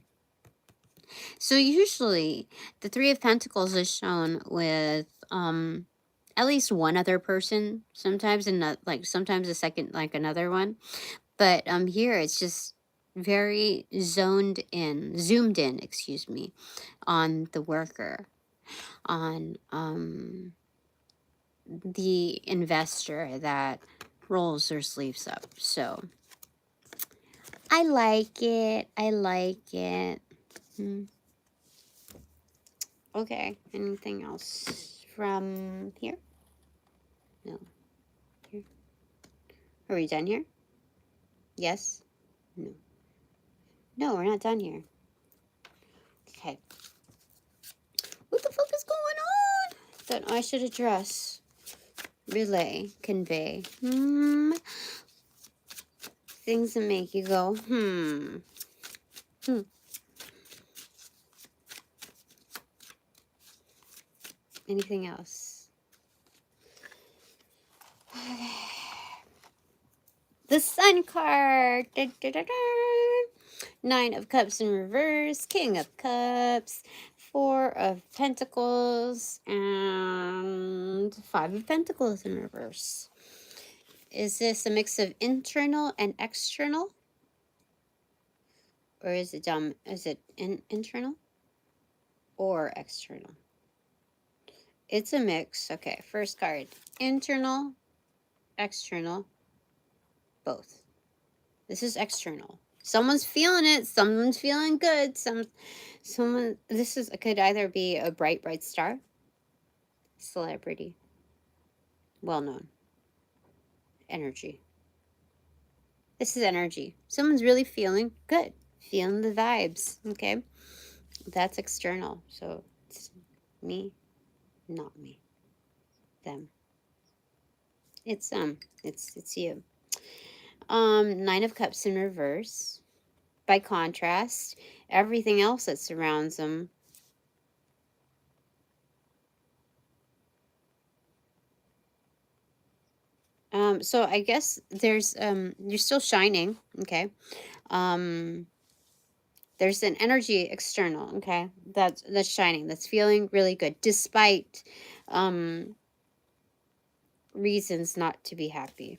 So usually the Three of Pentacles is shown with at least one other person, sometimes, and not like sometimes a second, like another one. But here it's just very zoomed in, excuse me, on the worker. on the investor that rolls their sleeves up. So I like it. I like it. Okay, anything else from here? No. Here. Are we done here? Yes? No. No, we're not done here. Okay. What the fuck is going on? That I should address. Relay. Convey. Things that make you go, Anything else? Okay. The Sun card. Da, da, da, da. 9 of Cups in reverse. King of Cups. 4 of Pentacles. And 5 of Pentacles in reverse. Is this a mix of internal and external? Or is it internal or external? It's a mix. Okay, first card. Internal, external, both. This is external. Someone's feeling it. Someone's feeling good. Someone. This could either be a bright, bright star, celebrity, well-known, energy. This is energy. Someone's really feeling good, feeling the vibes. Okay, that's external. So it's me, not me, them. It's you. 9 of Cups in reverse. By contrast, everything else that surrounds them so I guess there's you're still shining, okay? There's an energy external, okay? That's shining, that's feeling really good despite reasons not to be happy.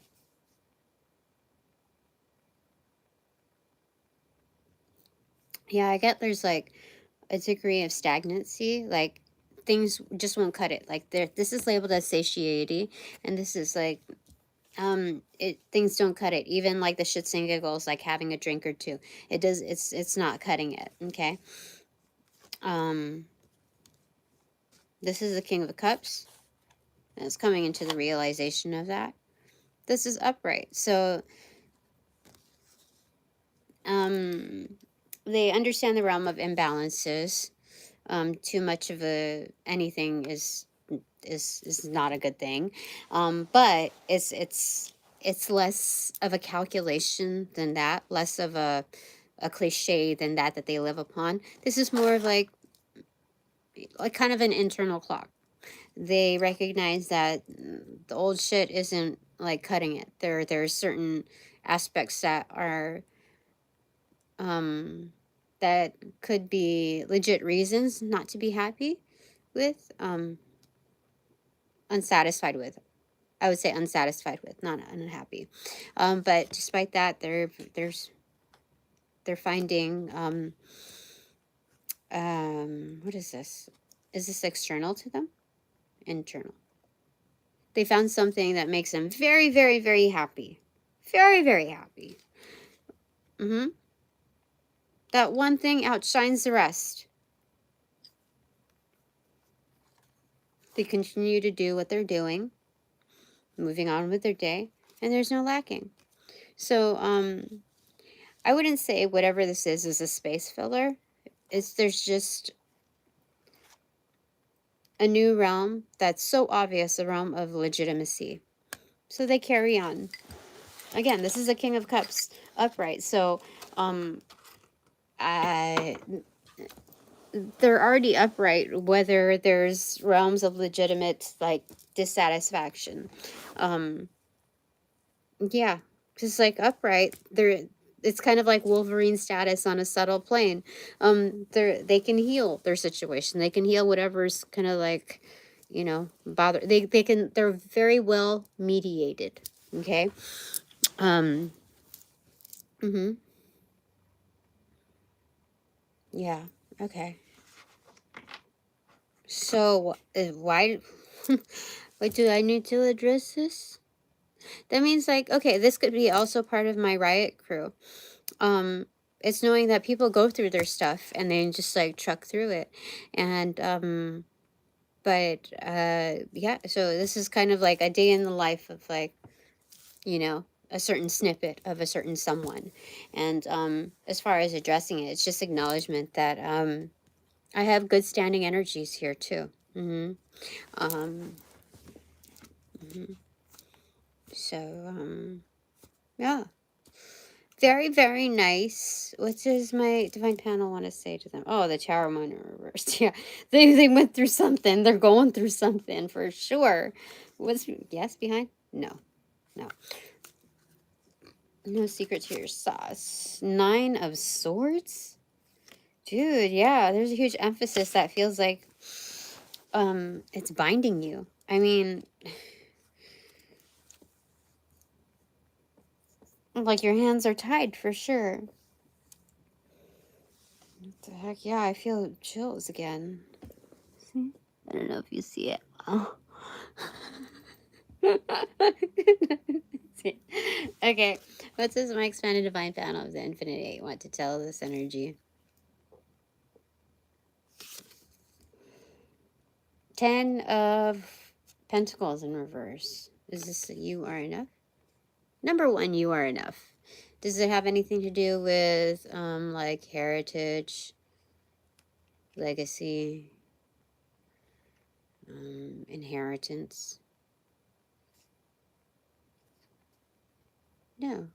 Yeah, I get there's like a degree of stagnancy, like things just won't cut it. Like this is labeled as satiety, and this is like things don't cut it. Even like the shits and giggles, like having a drink or two, it's not cutting it. Okay. This is the King of the Cups, and it's coming into the realization of that. This is upright, so they understand the realm of imbalances. Too much of anything is not a good thing, but it's less of a calculation than that, less of a cliche than that they live upon. This is more of like kind of an internal clock. They recognize that the old shit isn't like cutting it. There's certain aspects that are that could be legit reasons not to be happy with, unsatisfied with. I would say unsatisfied with, not unhappy. But despite that, they're finding what is this? Is this external to them? Internal. They found something that makes them very, very, very happy. Very, very happy. That one thing outshines the rest. They continue to do what they're doing, moving on with their day, and there's no lacking. So, I wouldn't say whatever this is a space filler. There's just a new realm that's so obvious, a realm of legitimacy. So they carry on. Again, this is a King of Cups upright. So, they're already upright, whether there's realms of legitimate like dissatisfaction. Yeah, just like upright, it's kind of like Wolverine status on a subtle plane. They can heal their situation. They can heal whatever's kind of like, bother. They're very well mediated. Okay. Yeah. Okay. So, why... Wait, do I need to address this? That means, like, okay, this could be also part of my riot crew. It's knowing that people go through their stuff and then just, like, truck through it. And, but, yeah, so this is kind of like a day in the life of, like, you know, a certain snippet of a certain someone. And, as far as addressing it, it's just acknowledgement that, I have good standing energies here, too. Um, mhm. So, yeah. Very, very nice. What does my divine panel want to say to them? Oh, the Tower Moon in reverse. Yeah, they went through something. They're going through something for sure. What's yes behind? No, no, no secret to your sauce. 9 of Swords, dude. Yeah, there's a huge emphasis that feels like it's binding you. I mean, like your hands are tied for sure. What the heck? Yeah, I feel chills again. See? I don't know if you see it. Oh. Okay, what does my expanded divine panel of the Infinite Eight want to tell this energy? 10 of Pentacles in reverse. Is this you are enough? Number 1, you are enough. Does it have anything to do with like heritage, legacy, inheritance? No.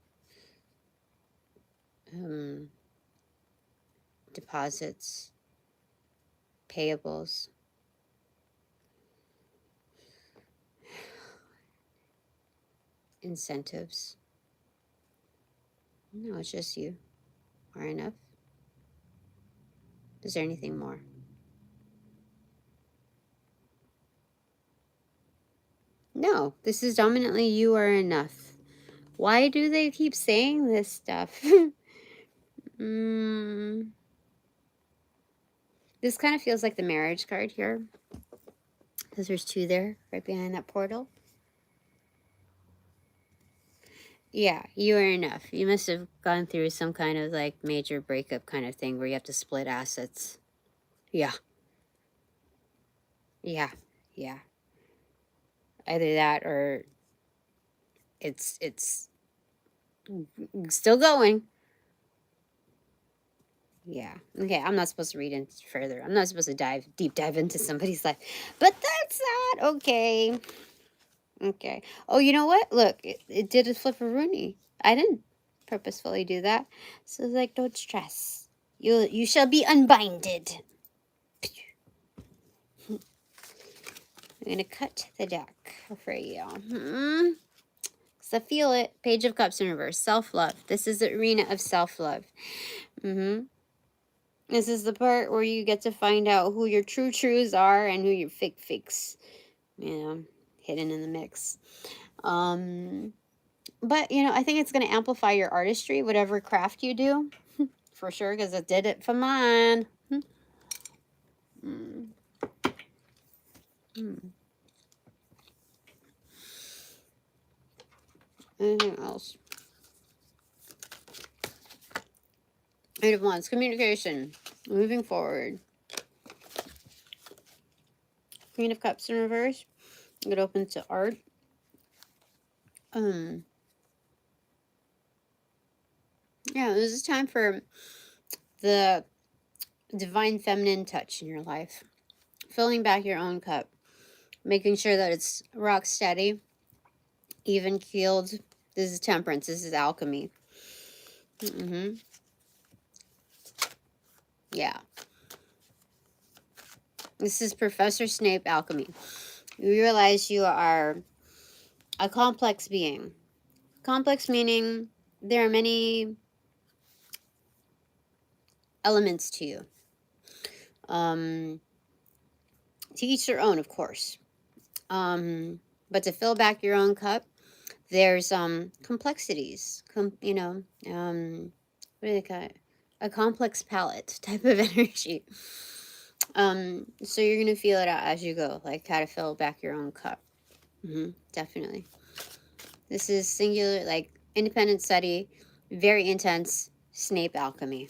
Deposits, payables, incentives. No, it's just you are enough. Is there anything more? No, this is dominantly you are enough. Why do they keep saying this stuff? This kind of feels like the marriage card here, because there's 2 there right behind that portal. Yeah, you are enough. You must have gone through some kind of like major breakup kind of thing where you have to split assets. Yeah. Yeah. Yeah. Either that or it's still going. Yeah. Okay, I'm not supposed to read in further. I'm not supposed to deep dive into somebody's life. But that's that. Okay. Okay. Oh, you know what? Look, it did a flip of Rooney. I didn't purposefully do that. So like, don't stress. You shall be unbinded. I'm gonna cut the deck for you. Cause I feel it. Page of Cups in reverse. Self-love. This is the arena of self-love. This is the part where you get to find out who your true truths are and who your fake fakes, hidden in the mix. But, I think it's going to amplify your artistry, whatever craft you do, for sure, because it did it for mine. Anything else? Eight of Wands, communication, moving forward. Queen of Cups in reverse. Get open to art. Yeah, this is time for the divine feminine touch in your life. Filling back your own cup. Making sure that it's rock steady, even keeled. This is temperance. This is alchemy. Yeah. This is Professor Snape alchemy. You realize you are a complex being. Complex meaning there are many elements to you. To each their own, of course. But to fill back your own cup, there's complexities. What do they call it? A complex palette type of energy. So you're going to feel it out as you go, like how to fill back your own cup. Definitely. This is singular, like independent study, very intense. Snape alchemy.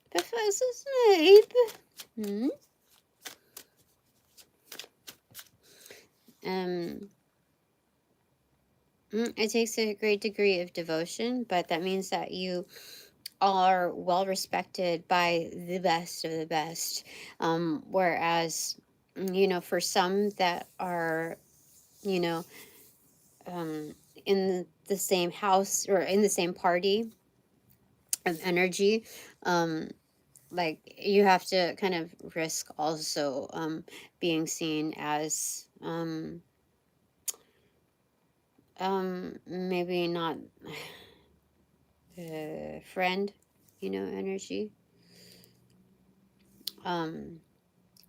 Professor Snape. It takes a great degree of devotion, but that means that you are well respected by the best of the best. Whereas, for some that are, you know, in the same house or in the same party of energy, like you have to kind of risk also being seen as maybe not friend, energy.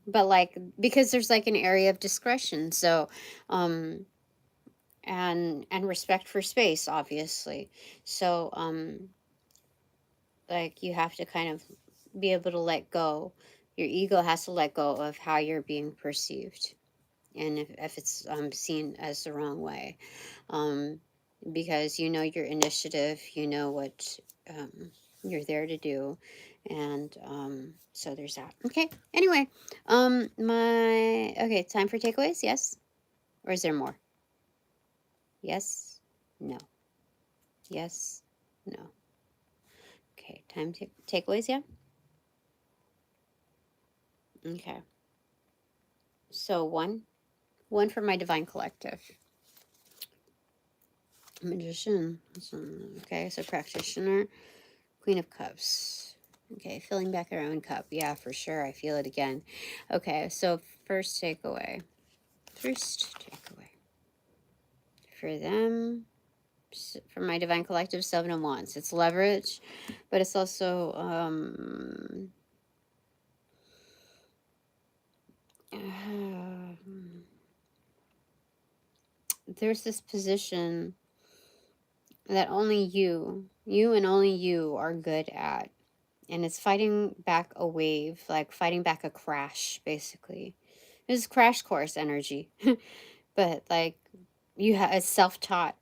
But like because there's like an area of discretion, so and respect for space, obviously. So like you have to kind of be able to let go. Your ego has to let go of how you're being perceived, and if it's seen as the wrong way, um, because your initiative, what you're there to do, and so there's that. Okay. Anyway, time for takeaways. Yes, or is there more? Yes, no. Yes, no. Okay, time to takeaways. Yeah. Okay. So one for my divine collective. Magician. Okay, so practitioner. Queen of Cups. Okay, filling back our own cup. Yeah, for sure. I feel it again. Okay, so first takeaway. For them, for my divine collective, Seven of Wands. It's leverage, but it's also there's this position that only you and only you are good at. And it's fighting back a wave, like fighting back a crash, basically. This is crash course energy. But like it's self-taught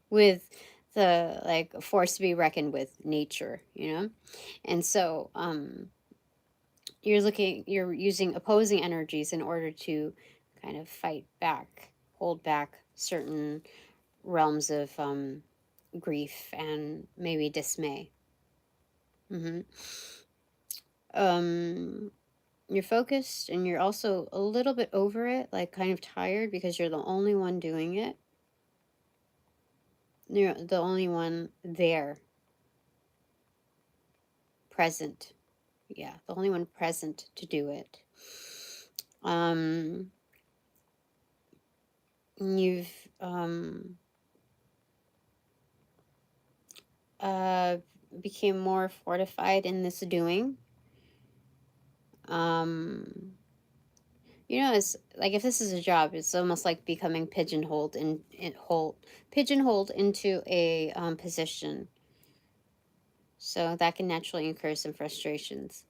with the like force to be reckoned with, nature, and so you're using opposing energies in order to kind of fight back, hold back certain realms of grief and maybe dismay. mm-hmm. You're focused and you're also a little bit over it, like kind of tired because you're the only one doing it. You're the only one there, present. Yeah, the only one present to do it. You've became more fortified in this doing. It's like if this is a job, it's almost like becoming pigeonholed pigeonholed into a position. So that can naturally incur some frustrations.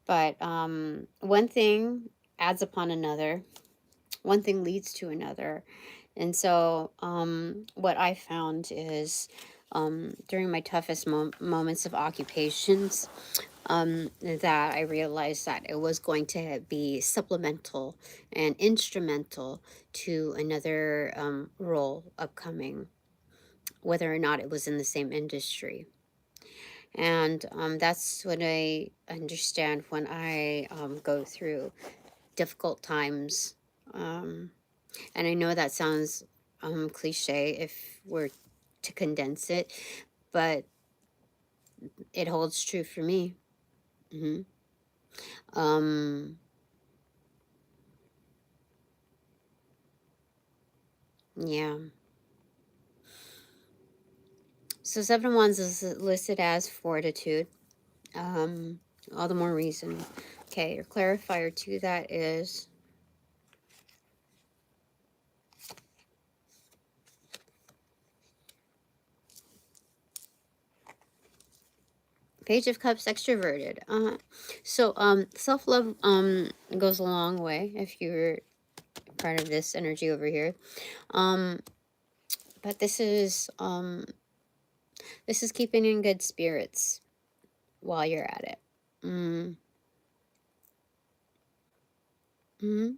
But one thing adds upon another. One thing leads to another. And so what I found is during my toughest moments of occupations, that I realized that it was going to be supplemental and instrumental to another role upcoming, whether or not it was in the same industry. And that's what I understand when I go through difficult times. And I know that sounds cliche if we're to condense it, but it holds true for me. Mm-hmm. Yeah. So Seven of Wands is listed as fortitude. All the more reason. Okay, your clarifier to that is Page of Cups extroverted. So self-love goes a long way if you're part of this energy over here. But this is keeping in good spirits while you're at it. Mm-hmm.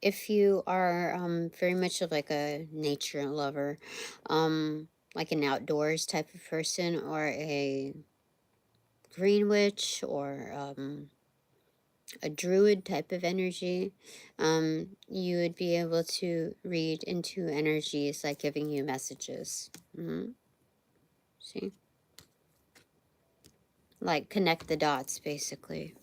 If you are very much of like a nature lover, like an outdoors type of person, or a green witch, or a druid type of energy, you would be able to read into energies like giving you messages. See? Like connect the dots, basically.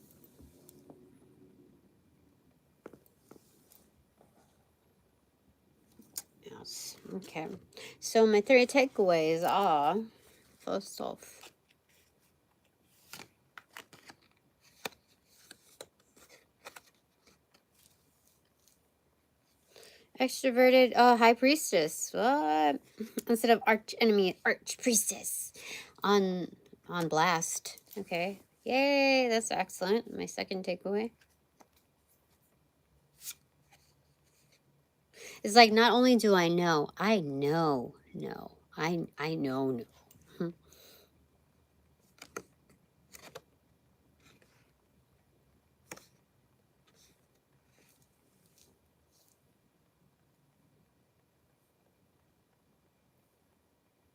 Yes. Okay. So my three takeaways are, first off, extroverted high priestess. What? Instead of arch enemy, arch priestess on blast. Okay. Yay, that's excellent. My second takeaway is like, not only do I know, I know. I know.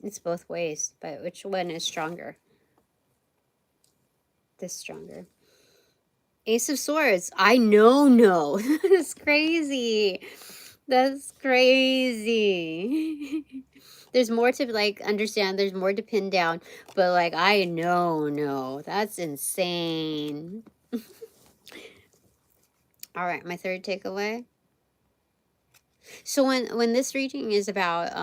It's both ways, but which one is stronger? This stronger. Ace of Swords. I know, no. That's crazy. That's crazy. There's more to like understand. There's more to pin down. But like, I know, no. That's insane. All right, my third takeaway. So when this reading is about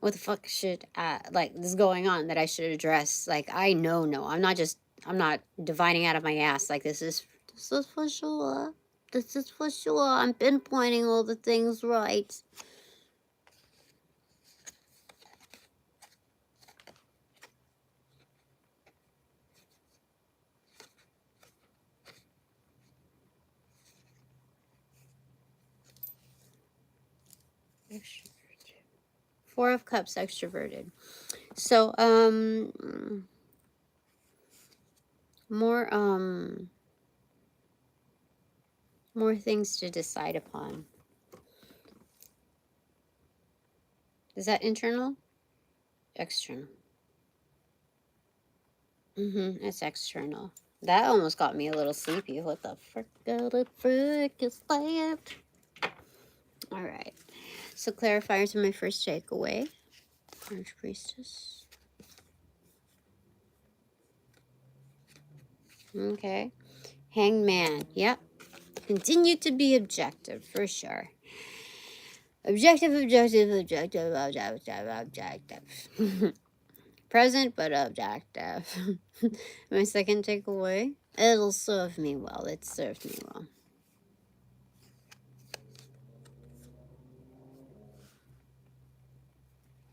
what the fuck should like this going on that I should address, like, I know, no. I'm not divining out of my ass like this is for sure. This is for sure. I'm pinpointing all the things right. Four of Cups extroverted. So more more things to decide upon. Is that internal? External. It's external. That almost got me a little sleepy. What the frick is that? All right. So clarifiers are my first takeaway. Archpriestess. Okay. Hanged Man. Yep. Continue to be objective for sure. Objective. Present but objective. My second takeaway. It'll serve me well. It served me well.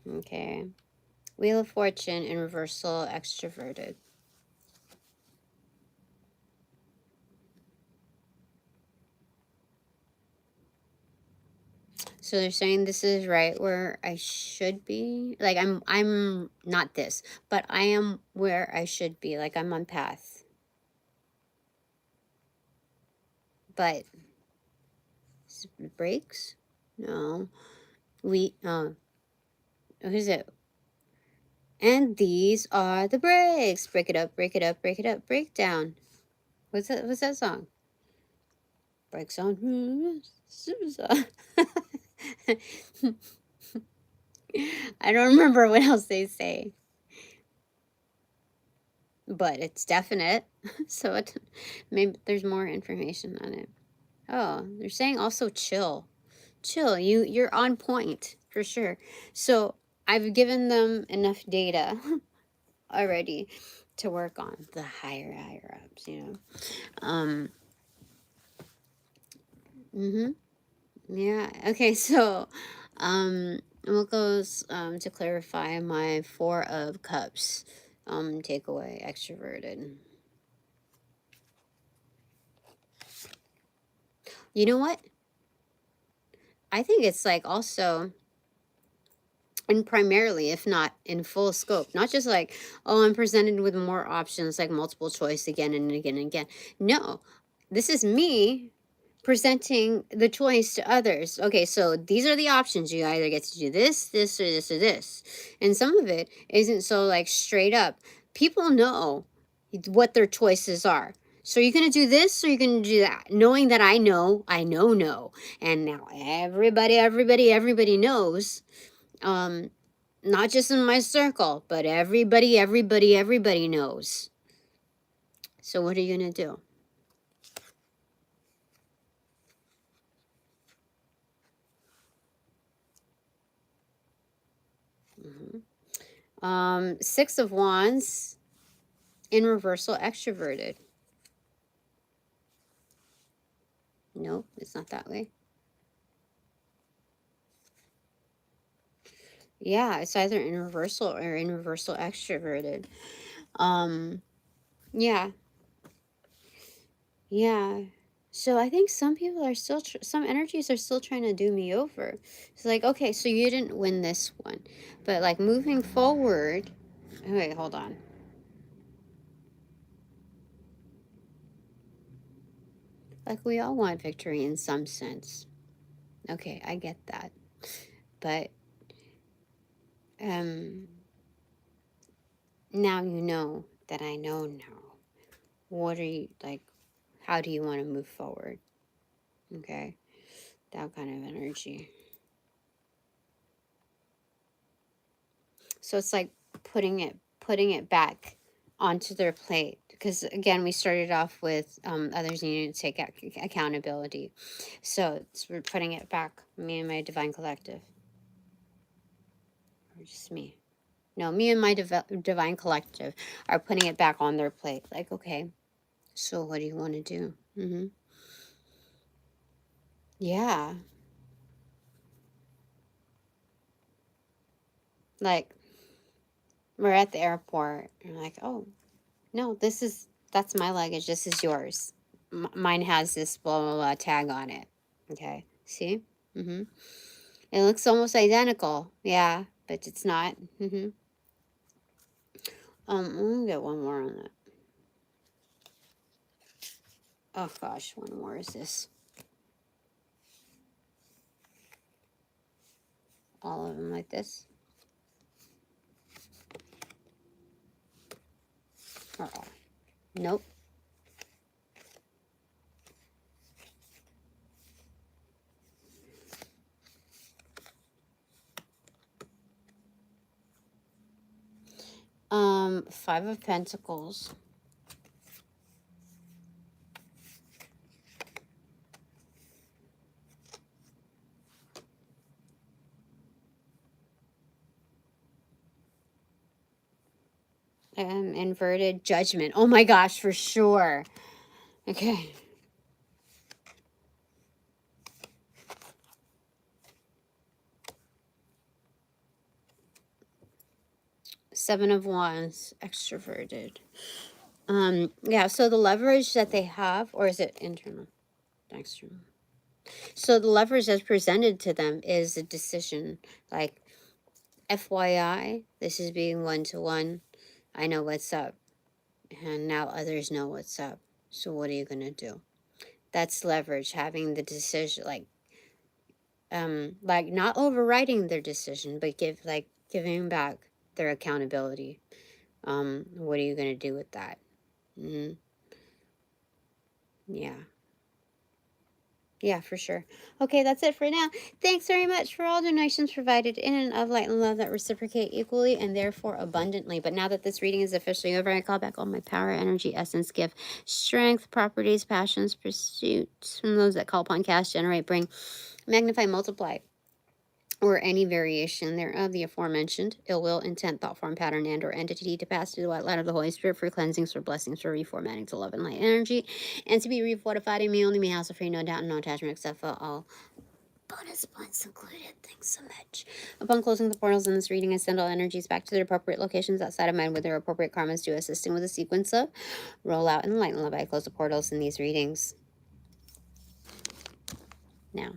Okay. Wheel of Fortune in reversal, extroverted. So they're saying this is right where I should be. Like I'm not this, but I am where I should be. Like I'm on path. But breaks? No. Who's it? And these are the breaks. Break it up, break it up, break it up, break down. What's that song? Breaks on. I don't remember what else they say. But it's definite. So maybe there's more information on it. Oh, they're saying also chill. Chill. You're on point for sure. So I've given them enough data already to work on the higher ups, Yeah. Okay, so What goes to clarify my Four of Cups? Takeaway, extroverted. You know what? I think it's like also, and primarily, if not in full scope, not just like, oh, I'm presented with more options, like multiple choice again and again and again. No, this is me presenting the choice to others. Okay, so these are the options. You either get to do this, this, or this, or this. And some of it isn't so like straight up. People know what their choices are. So you're going to do this or you're going to do that. Knowing that I know. And now everybody knows. Not just in my circle, but everybody knows. So what are you going to do? Six of Wands in reversal, extroverted. Nope, it's not that way. Yeah, it's either in reversal or in reversal extroverted. Yeah. Yeah. So I think some people are still, some energies are still trying to do me over. It's like, okay, so you didn't win this one. But like moving forward, wait, hold on. Like we all want victory in some sense. Okay, I get that. But now you know that I know now. What are you like? How do you want to move forward? Okay, that kind of energy. So it's like putting it back onto their plate, because again we started off with others needing to take accountability. So we're putting it back, me and my divine collective, or just me. No, me and my divine collective are putting it back on their plate. Like, okay, so what do you want to do? Yeah. Like, we're at the airport. And I'm like, oh, no, that's my luggage. This is yours. Mine has this blah, blah, blah tag on it. Okay. See? It looks almost identical. Yeah, but it's not. I'm going to get one more on that. Oh, gosh. One more is this. All of them like this. Uh-oh. Nope. Five of Pentacles. Inverted Judgment. Oh my gosh, for sure. Okay. Seven of Wands, extroverted. Yeah, so the leverage that they have, or is it internal? External. So the leverage that's presented to them is a decision. Like, FYI, this is being one-to-one. I know what's up. And now others know what's up. So what are you going to do? That's leverage, having the decision, like not overriding their decision, but giving back their accountability. What are you going to do with that? Yeah. Yeah, for sure. Okay, that's it for now. Thanks very much for all donations provided in and of light and love that reciprocate equally and therefore abundantly. But now that this reading is officially over, I call back all my power, energy, essence, gift, strength, properties, passions, pursuits from those that call upon, cast, generate, bring, magnify, multiply, or any variation thereof, the aforementioned ill will, intent, thought form, pattern, and or entity to pass through the white light of the Holy Spirit for cleansings, for blessings, for reformatting to love and light energy, and to be refortified in me, only me, house of free, no doubt and no attachment, except for all bonus points included. Thanks so much. Upon closing the portals in this reading, I send all energies back to their appropriate locations outside of mine with their appropriate karmas due, assisting with a sequence of rollout and light and love. I close the portals in these readings. Now,